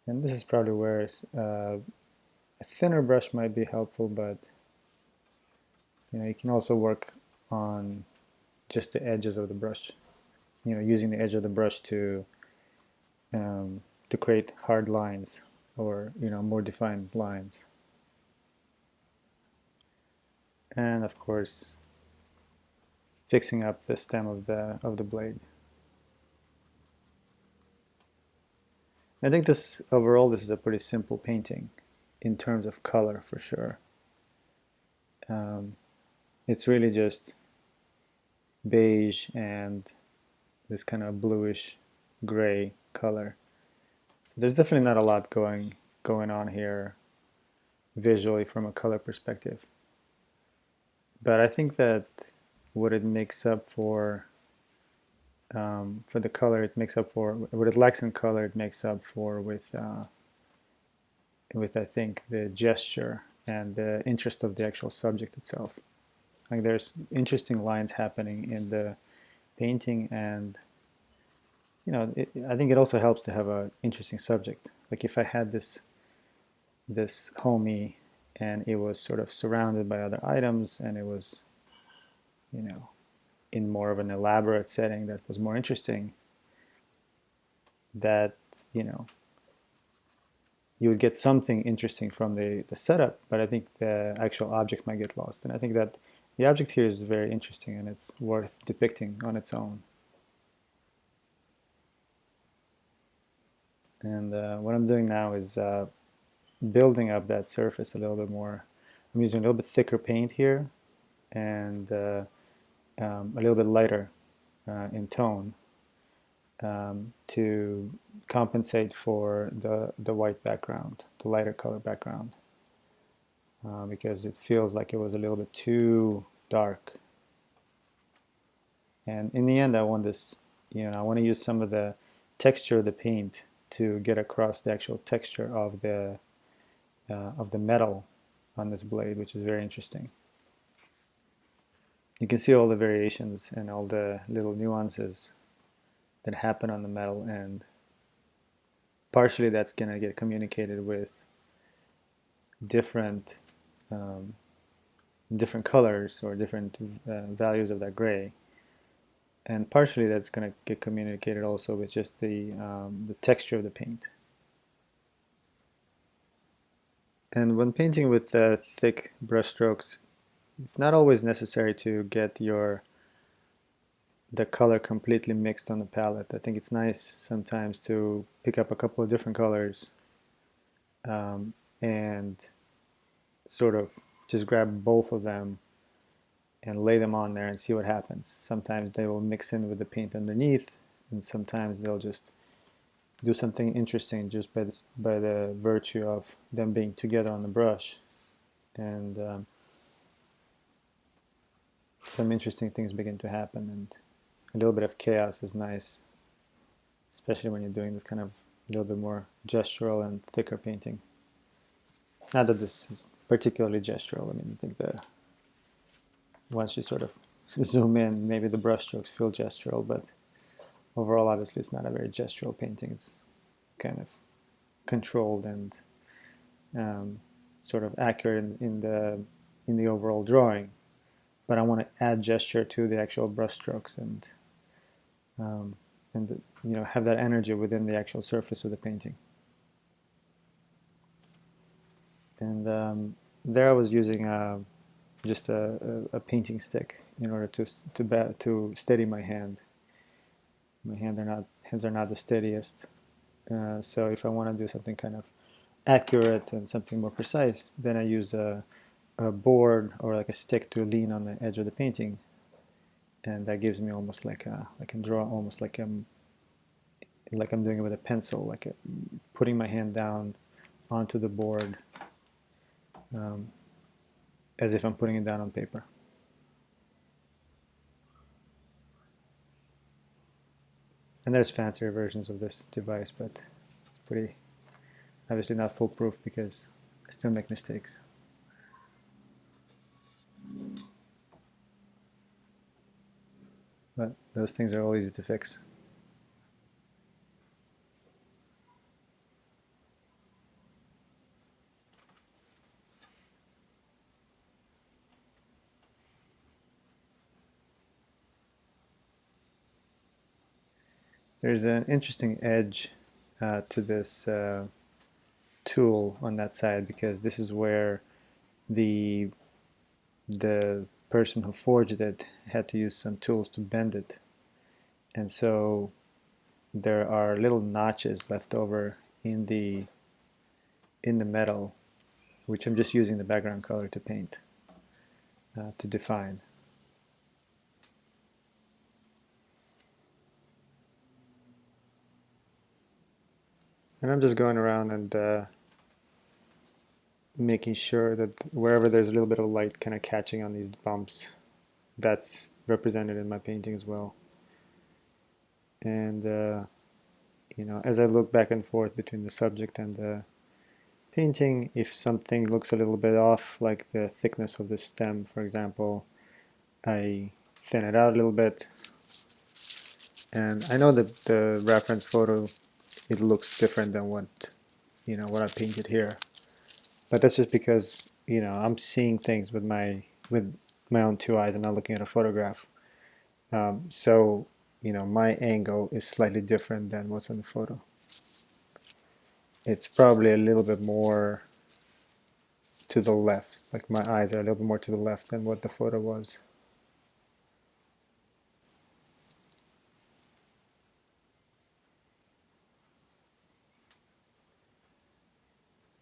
And this is probably where a thinner brush might be helpful, but you can also work on just the edges of the brush. Using the edge of the brush to create hard lines, or more defined lines. And of course, fixing up the stem of the blade. I think overall this is a pretty simple painting in terms of color, for sure. It's really just beige and this kind of bluish gray color. So there's definitely not a lot going on here visually from a color perspective. But I think that what it makes up for the color, it makes up for what it lacks in color. It makes up for with I think the gesture and the interest of the actual subject itself. Like there's interesting lines happening in the painting, and I think it also helps to have an interesting subject. Like if I had this homi and it was sort of surrounded by other items, and it was in more of an elaborate setting that was more interesting, that you would get something interesting from the setup, but I think the actual object might get lost. And I think that the object here is very interesting and it's worth depicting on its own. And what I'm doing now is building up that surface a little bit more. I'm using a little bit thicker paint here, and a little bit lighter in tone to compensate for the white background, the lighter color background, because it feels like it was a little bit too dark. And in the end, I want this, I want to use some of the texture of the paint to get across the actual texture of the metal on this blade, which is very interesting. You can see all the variations and all the little nuances that happen on the metal, and partially that's going to get communicated with different colors or different values of that gray, and partially that's going to get communicated also with just the texture of the paint. And when painting with thick brush strokes, it's not always necessary to get the color completely mixed on the palette. I think it's nice sometimes to pick up a couple of different colors and sort of just grab both of them and lay them on there and see what happens. Sometimes they will mix in with the paint underneath, and sometimes they'll just do something interesting just by the virtue of them being together on the brush. And some interesting things begin to happen, and a little bit of chaos is nice, especially when you're doing this kind of a little bit more gestural and thicker painting. Not that this is particularly gestural. I mean, I think once you sort of zoom in, maybe the brushstrokes feel gestural, but overall, obviously, it's not a very gestural painting. It's kind of controlled and sort of accurate in the overall drawing. But I want to add gesture to the actual brushstrokes and have that energy within the actual surface of the painting. And there I was using just a painting stick in order to steady my hand. My hands are not the steadiest. So if I want to do something kind of accurate and something more precise, then I use a board or like a stick to lean on the edge of the painting, and that gives me almost like I can draw almost like I'm doing it with a pencil, putting my hand down onto the board, um, as if I'm putting it down on paper. And there's fancier versions of this device, but it's pretty obviously not foolproof because I still make mistakes. But those things are all easy to fix. There's an interesting edge to this tool on that side, because this is where the person who forged it had to use some tools to bend it, and so there are little notches left over in the metal, which I'm just using the background color to paint, to define. And I'm just going around and making sure that wherever there's a little bit of light kind of catching on these bumps, that's represented in my painting as well. And as I look back and forth between the subject and the painting, if something looks a little bit off, like the thickness of the stem, for example, I thin it out a little bit. And I know that the reference photo, it looks different than what I painted here. But that's just because, I'm seeing things with my own two eyes. I'm not looking at a photograph. So, my angle is slightly different than what's in the photo. It's probably a little bit more to the left. Like my eyes are a little bit more to the left than what the photo was.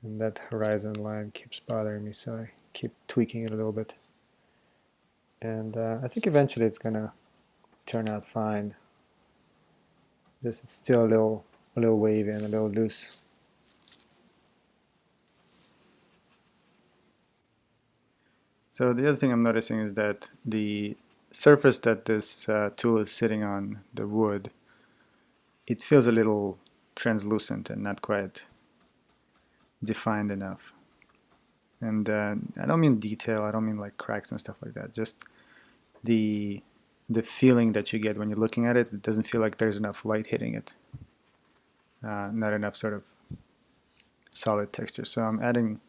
And that horizon line keeps bothering me, so I keep tweaking it a little bit. And I think eventually it's going to turn out fine. Just it's still a little wavy and a little loose. So the other thing I'm noticing is that the surface that this tool is sitting on, the wood, it feels a little translucent and not quite defined enough. And I don't mean detail, I don't mean like cracks and stuff like that, just the feeling that you get when you're looking at it. It doesn't feel like there's enough light hitting it, not enough sort of solid texture. So I'm adding,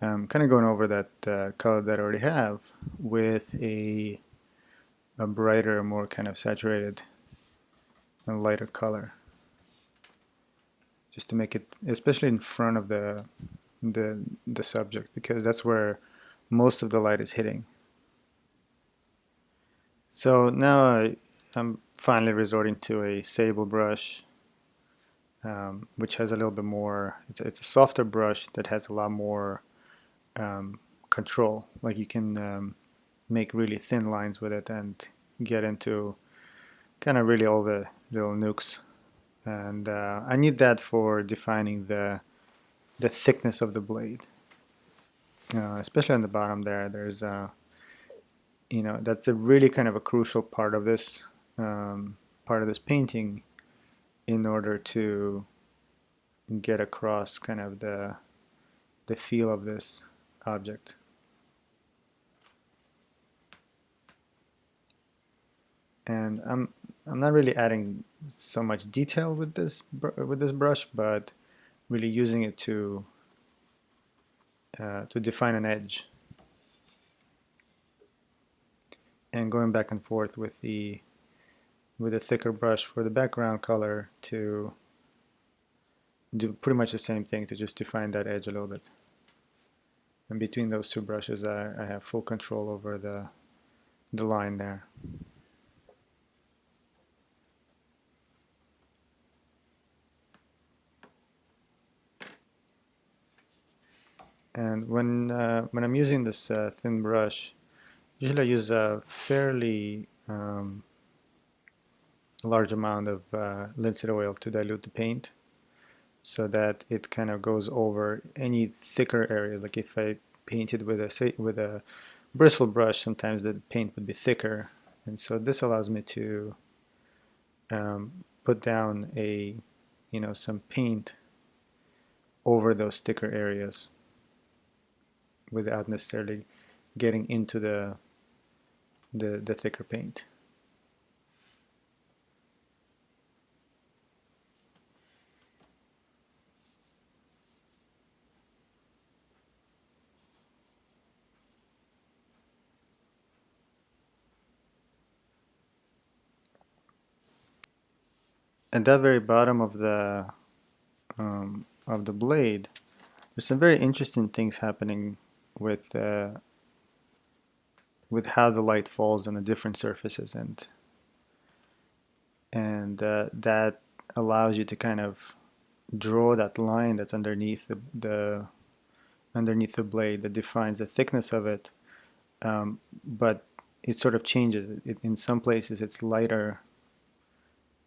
kind of going over that color that I already have with a brighter, more kind of saturated and lighter color, just to make it, especially in front of the subject, because that's where most of the light is hitting. So now I'm finally resorting to a sable brush, which has a little bit more, it's a softer brush that has a lot more control. Like you can make really thin lines with it and get into kind of really all the little nooks. And I need that for defining the thickness of the blade, especially on the bottom there. There's that's a really kind of a crucial part of this painting, in order to get across kind of the feel of this object. And I'm not really adding so much detail with this brush, but really using it to define an edge, and going back and forth with a thicker brush for the background color to do pretty much the same thing, to just define that edge a little bit. And between those two brushes, I have full control over the line there. And when I'm using this thin brush, usually I use a fairly large amount of linseed oil to dilute the paint, so that it kind of goes over any thicker areas. Like if I painted with a bristle brush, sometimes the paint would be thicker, and so this allows me to put down some paint over those thicker areas without necessarily getting into the thicker paint. At that very bottom of the blade, there's some very interesting things happening with how the light falls on the different surfaces, and that allows you to kind of draw that line that's underneath the blade that defines the thickness of it, but it sort of changes. In some places it's lighter,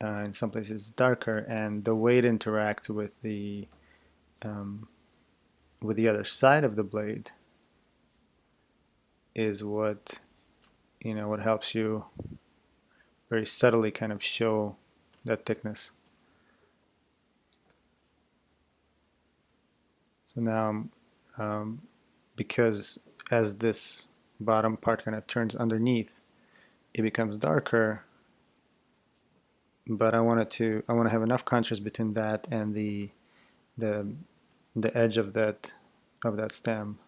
in some places it's darker, and the way it interacts with the other side of the blade is what helps you very subtly kind of show that thickness. So now, because as this bottom part kind of turns underneath, it becomes darker, but I want to have enough contrast between that and the edge of that stem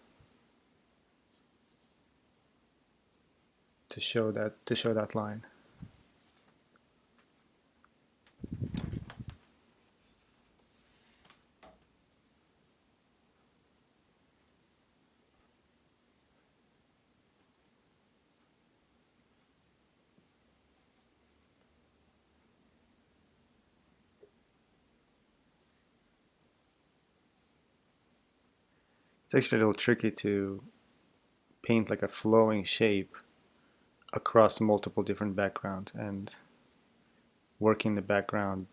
to show that line. It's actually a little tricky to paint like a flowing shape across multiple different backgrounds and working the background,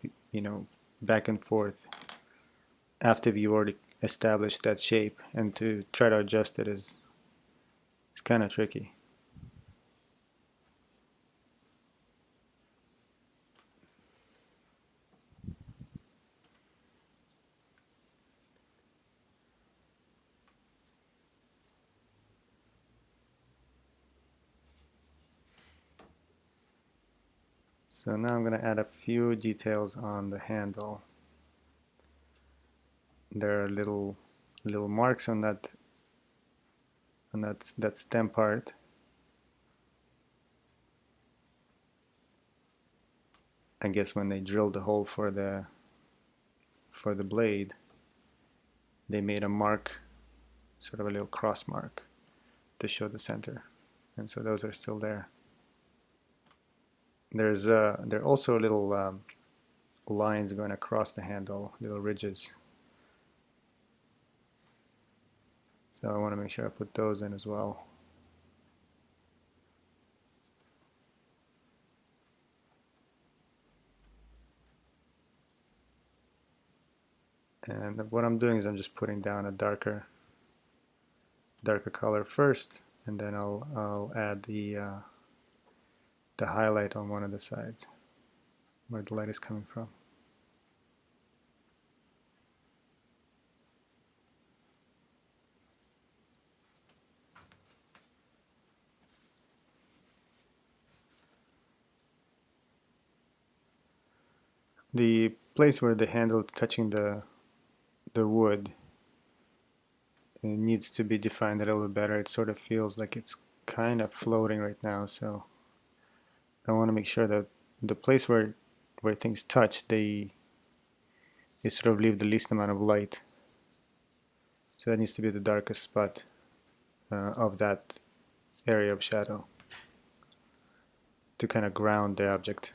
back and forth after you already established that shape, and to try to adjust it is kind of tricky. So now I'm going to add a few details on the handle. There are little marks on that stem part. I guess when they drilled the hole for the blade, they made a mark, sort of a little cross mark, to show the center, and so those are still there. There are also little lines going across the handle, little ridges. So I want to make sure I put those in as well. And what I'm doing is I'm just putting down a darker color first, and then I'll add the highlight on one of the sides where the light is coming from. The place where the handle touching the wood, it needs to be defined a little bit better. It sort of feels like it's kind of floating right now, so I want to make sure that the place where things touch, they sort of leave the least amount of light. So that needs to be the darkest spot of that area of shadow to kind of ground the object.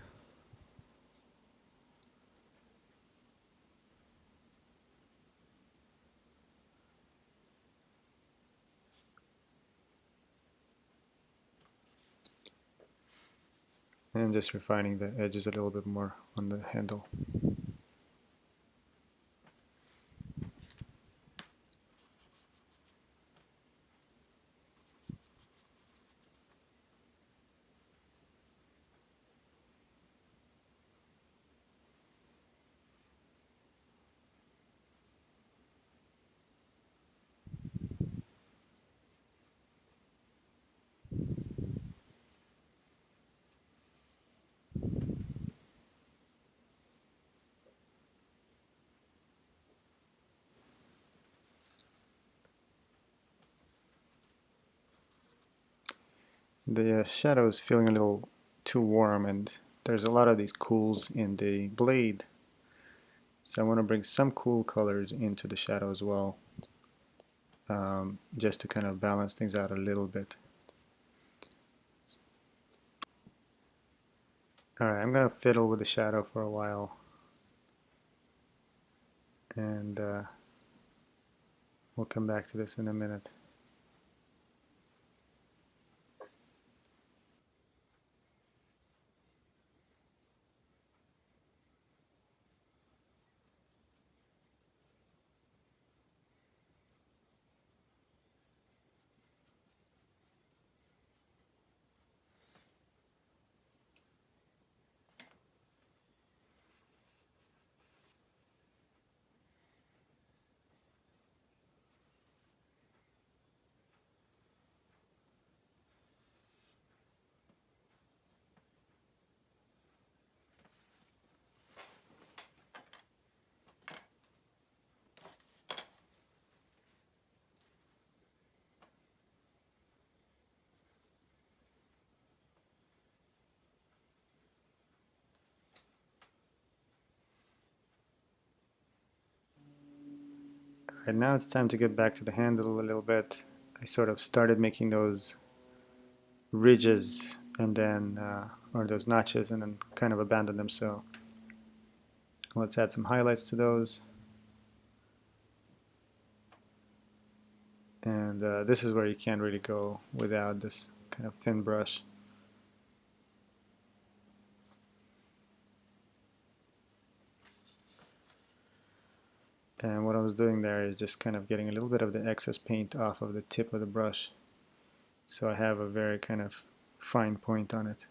And just refining the edges a little bit more on the handle. The shadow is feeling a little too warm, and there's a lot of these cools in the blade, so I want to bring some cool colors into the shadow as well, just to kind of balance things out a little bit. Alright, I'm going to fiddle with the shadow for a while, and we'll come back to this in a minute. Alright, now it's time to get back to the handle a little bit. I sort of started making those ridges and then, or those notches, and then kind of abandoned them, so let's add some highlights to those. And this is where you can't really go without this kind of thin brush. And what I was doing there is just kind of getting a little bit of the excess paint off of the tip of the brush, so I have a very kind of fine point on it.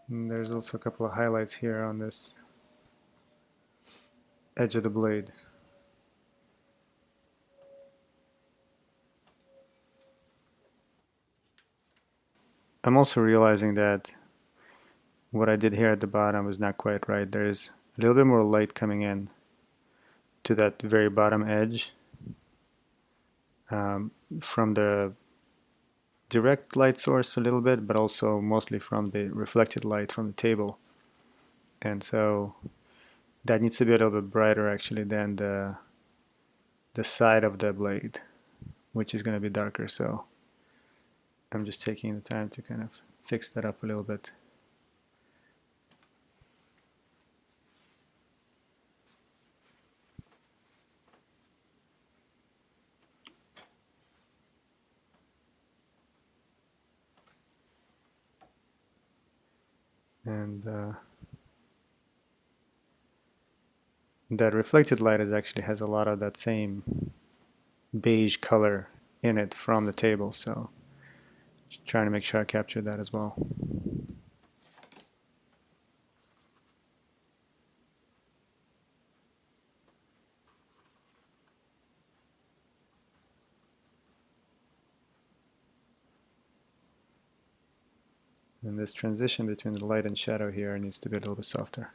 And there's also a couple of highlights here on this edge of the blade. I'm also realizing that what I did here at the bottom is not quite right. There's a little bit more light coming in to that very bottom edge from the direct light source a little bit, but also mostly from the reflected light from the table. And so that needs to be a little bit brighter actually than the side of the blade, which is going to be darker. So I'm just taking the time to kind of fix that up a little bit. And that reflected light actually has a lot of that same beige color in it from the table, so just trying to make sure I capture that as well. And this transition between the light and shadow here needs to be a little bit softer.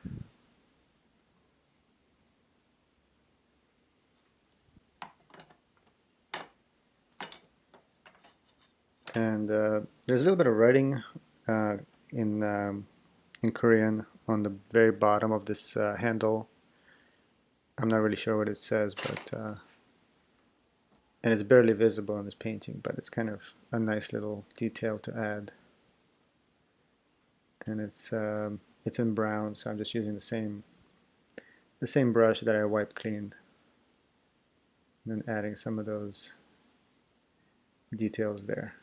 And there's a little bit of writing in Korean on the very bottom of this handle. I'm not really sure what it says, but and it's barely visible in this painting, but it's kind of a nice little detail to add. And it's in brown, so I'm just using the same brush that I wiped clean, and then adding some of those details there.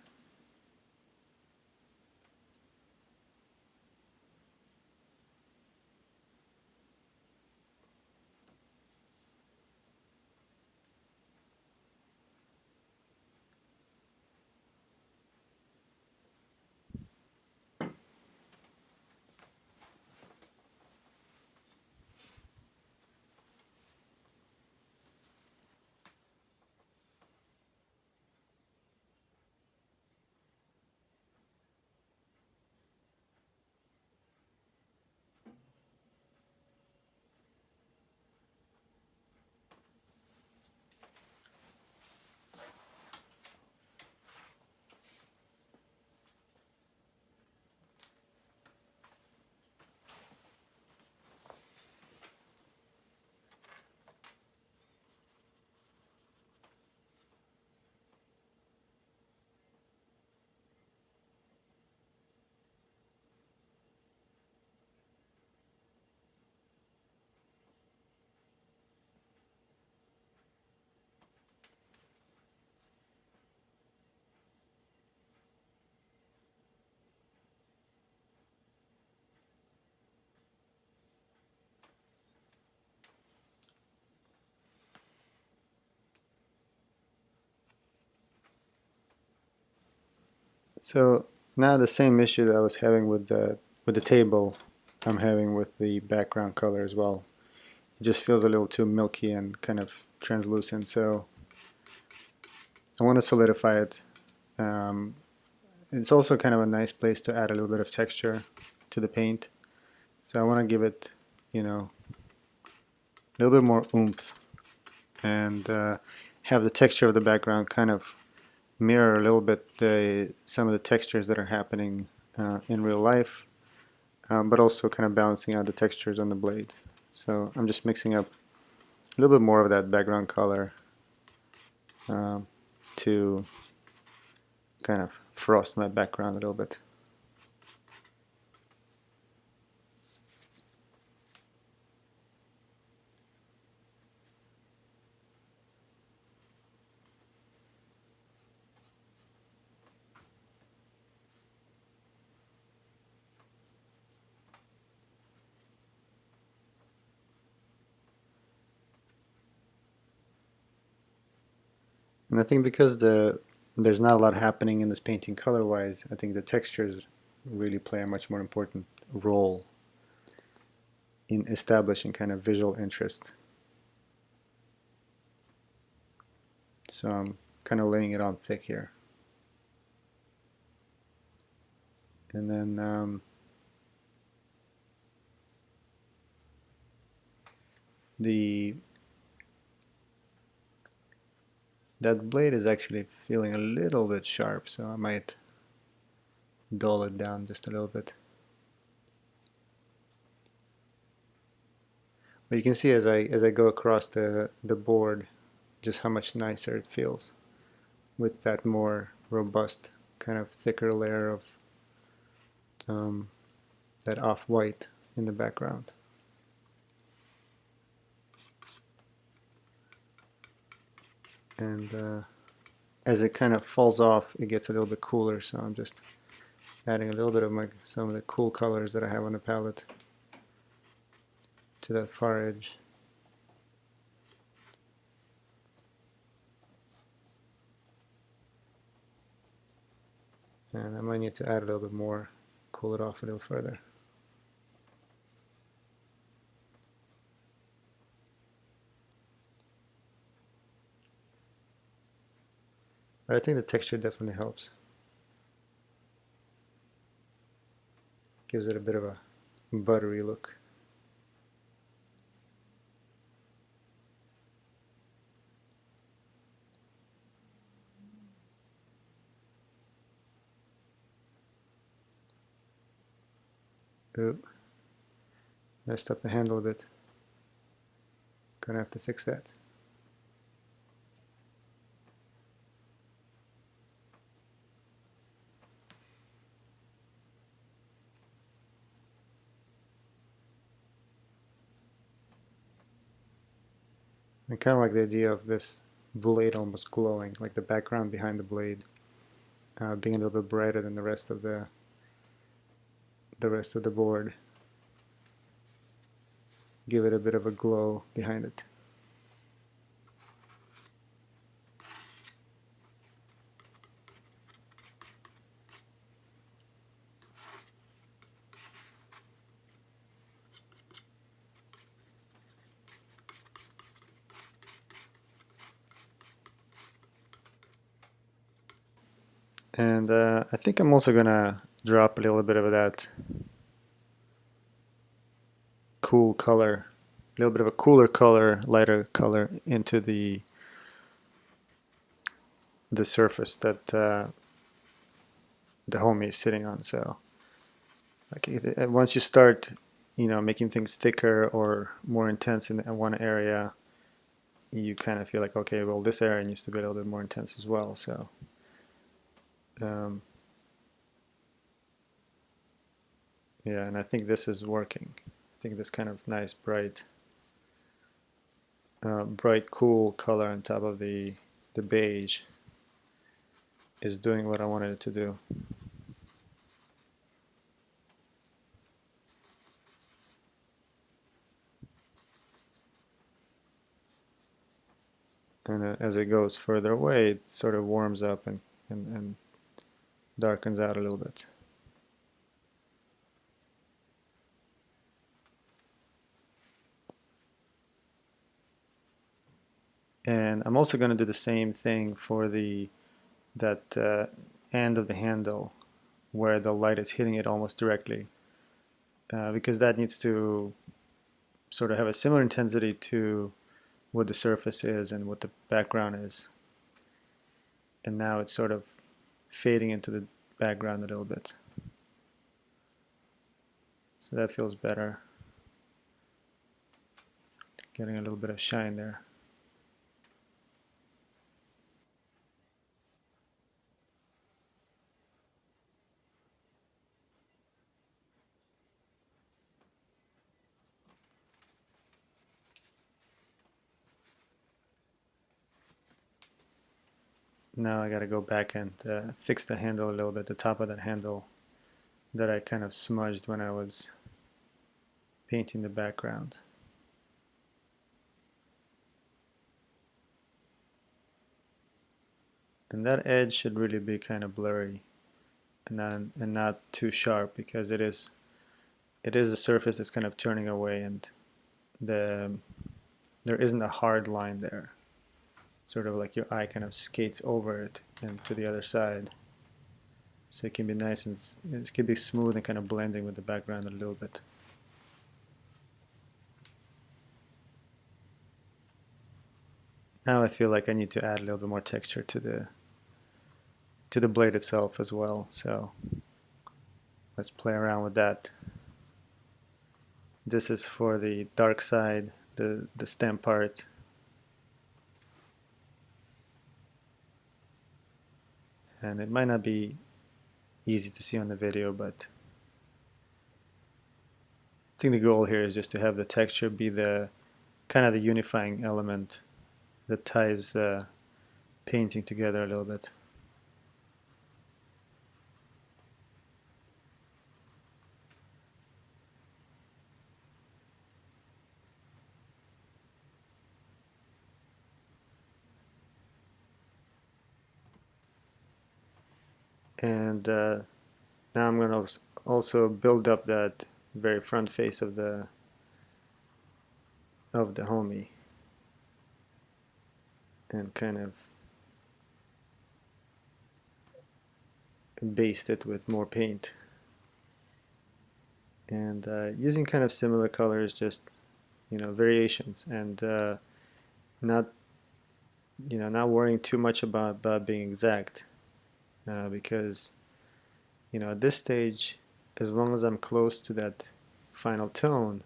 So now the same issue that I was having with the table, I'm having with the background color as well. It just feels a little too milky and kind of translucent, so I want to solidify it. It's also kind of a nice place to add a little bit of texture to the paint, so I want to give it, you know, a little bit more oomph, and have the texture of the background kind of mirror a little bit some of the textures that are happening in real life, but also kind of balancing out the textures on the blade. So I'm just mixing up a little bit more of that background color to kind of frost my background a little bit. And I think because there's not a lot happening in this painting color-wise, I think the textures really play a much more important role in establishing kind of visual interest. So I'm kind of laying it on thick here. And then that blade is actually feeling a little bit sharp, so I might dull it down just a little bit. But you can see as I go across the board just how much nicer it feels with that more robust, kind of thicker layer of that off-white in the background. And as it kind of falls off, it gets a little bit cooler, so I'm just adding a little bit of some of the cool colors that I have on the palette to that far edge. And I might need to add a little bit more, cool it off a little further. But I think the texture definitely helps. Gives it a bit of a buttery look. Oop. Messed up the handle a bit. Gonna have to fix that. I kind of like the idea of this blade almost glowing, like the background behind the blade being a little bit brighter than the rest of the board. Give it a bit of a glow behind it. And I think I'm also gonna drop a little bit of that cool color, a little bit of a cooler color, lighter color into the surface that the homi is sitting on. So like once you start, making things thicker or more intense in one area, you kind of feel like, okay, well, this area needs to be a little bit more intense as well. So yeah, and I think this is working. I think this kind of nice bright cool color on top of the beige is doing what I wanted it to do. And as it goes further away, it sort of warms up and darkens out a little bit. And I'm also going to do the same thing for that end of the handle where the light is hitting it almost directly, because that needs to sort of have a similar intensity to what the surface is and what the background is. And now it's sort of fading into the background a little bit. So that feels better. Getting a little bit of shine there. Now I got to go back and fix the handle a little bit, the top of that handle that I kind of smudged when I was painting the background. And that edge should really be kind of blurry and not too sharp, because it is a surface that's kind of turning away, and there isn't a hard line there. Sort of like your eye kind of skates over it and to the other side. So it can be nice and it can be smooth and kind of blending with the background a little bit. Now I feel like I need to add a little bit more texture to the blade itself as well. So let's play around with that. This is for the dark side, the stem part. And it might not be easy to see on the video, but I think the goal here is just to have the texture be the kind of the unifying element that ties painting together a little bit. And now I'm going to also build up that very front face of the homi and kind of baste it with more paint. and using kind of similar colors, just variations, and not not worrying too much about being exact, because at this stage, as long as I'm close to that final tone,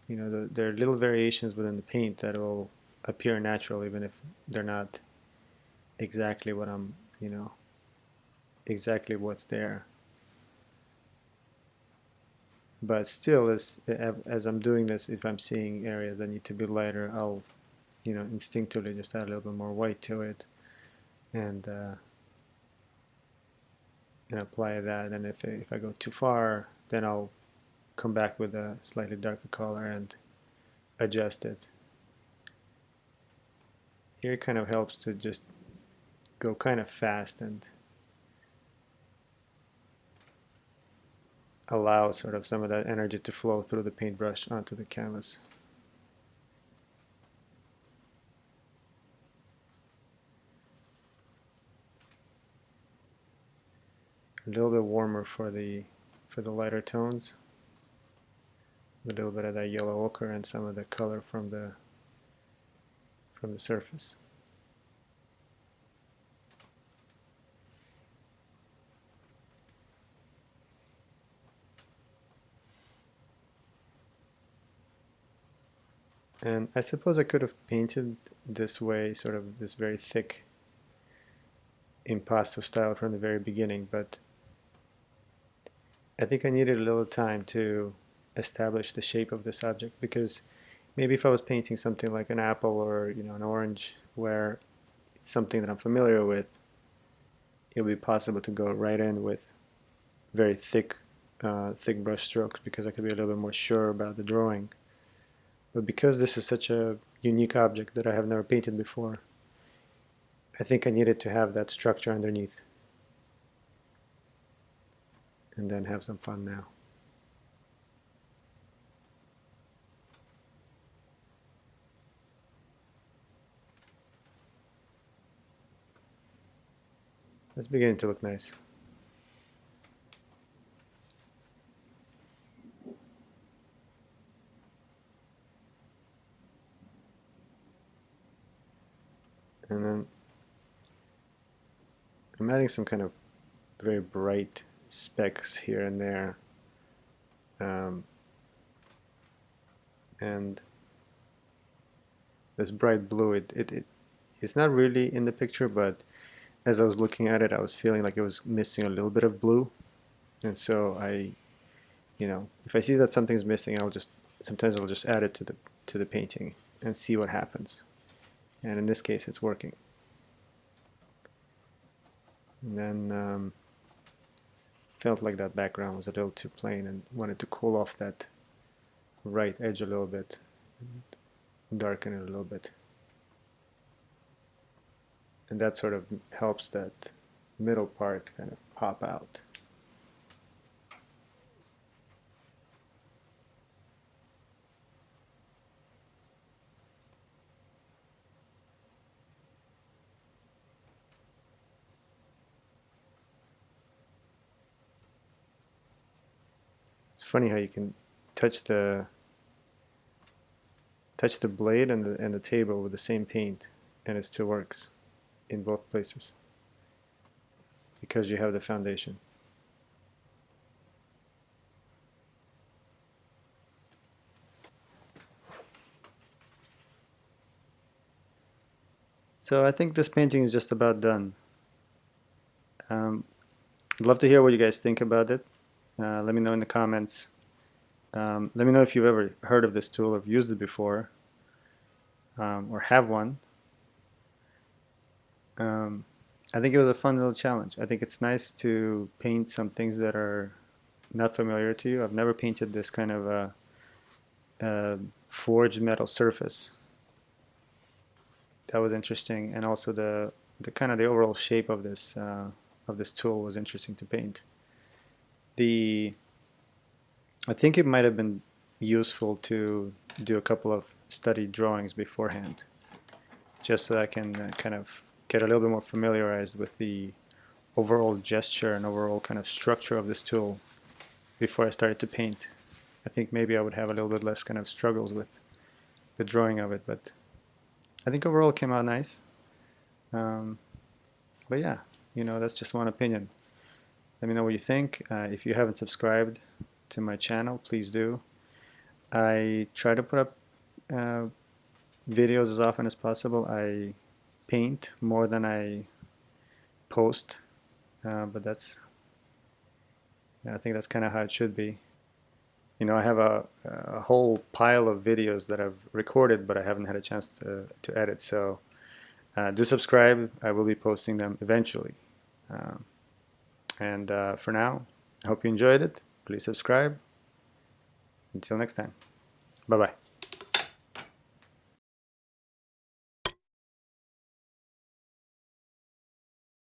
there are little variations within the paint that will appear natural, even if they're not exactly what I'm, exactly what's there. But still, as I'm doing this, if I'm seeing areas that need to be lighter, I'll, instinctively just add a little bit more white to it, and apply that. And if I go too far, then I'll come back with a slightly darker color and adjust it. Here it kind of helps to just go kind of fast and allow sort of some of that energy to flow through the paintbrush onto the canvas. A little bit warmer for the lighter tones. A little bit of that yellow ochre and some of the color from the surface. And I suppose I could have painted this way, sort of this very thick impasto style from the very beginning, but I think I needed a little time to establish the shape of this object, because maybe if I was painting something like an apple or an orange, where it's something that I'm familiar with, it would be possible to go right in with very thick brush strokes, because I could be a little bit more sure about the drawing. But because this is such a unique object that I have never painted before, I think I needed to have that structure underneath, and then have some fun now. It's beginning to look nice. And then I'm adding some kind of very bright specks here and there. And this bright blue, it's not really in the picture, but as I was looking at it, I was feeling like it was missing a little bit of blue. And so if I see that something's missing, sometimes I'll just add it to the painting and see what happens. And in this case, it's working. And then felt like that background was a little too plain and wanted to cool off that right edge a little bit, and darken it a little bit. And that sort of helps that middle part kind of pop out. It's funny how you can touch the blade and the table with the same paint, and it still works in both places, because you have the foundation. So I think this painting is just about done. I'd love to hear what you guys think about it. Let me know in the comments. Let me know if you've ever heard of this tool or used it before, or have one. I think it was a fun little challenge. I think it's nice to paint some things that are not familiar to you. I've never painted this kind of a forged metal surface. That was interesting, and also the kind of the overall shape of this tool was interesting to paint. I think it might have been useful to do a couple of study drawings beforehand, just so I can kind of get a little bit more familiarized with the overall gesture and overall kind of structure of this tool before I started to paint. I think maybe I would have a little bit less kind of struggles with the drawing of it, but I think overall it came out nice. But yeah, that's just one opinion. Let me know what you think. If you haven't subscribed to my channel, please do. I try to put up videos as often as possible. I paint more than I post, but I think that's kind of how it should be. I have a whole pile of videos that I've recorded, but I haven't had a chance to edit. So do subscribe. I will be posting them eventually. And for now, I hope you enjoyed it. Please subscribe. Until next time. Bye-bye.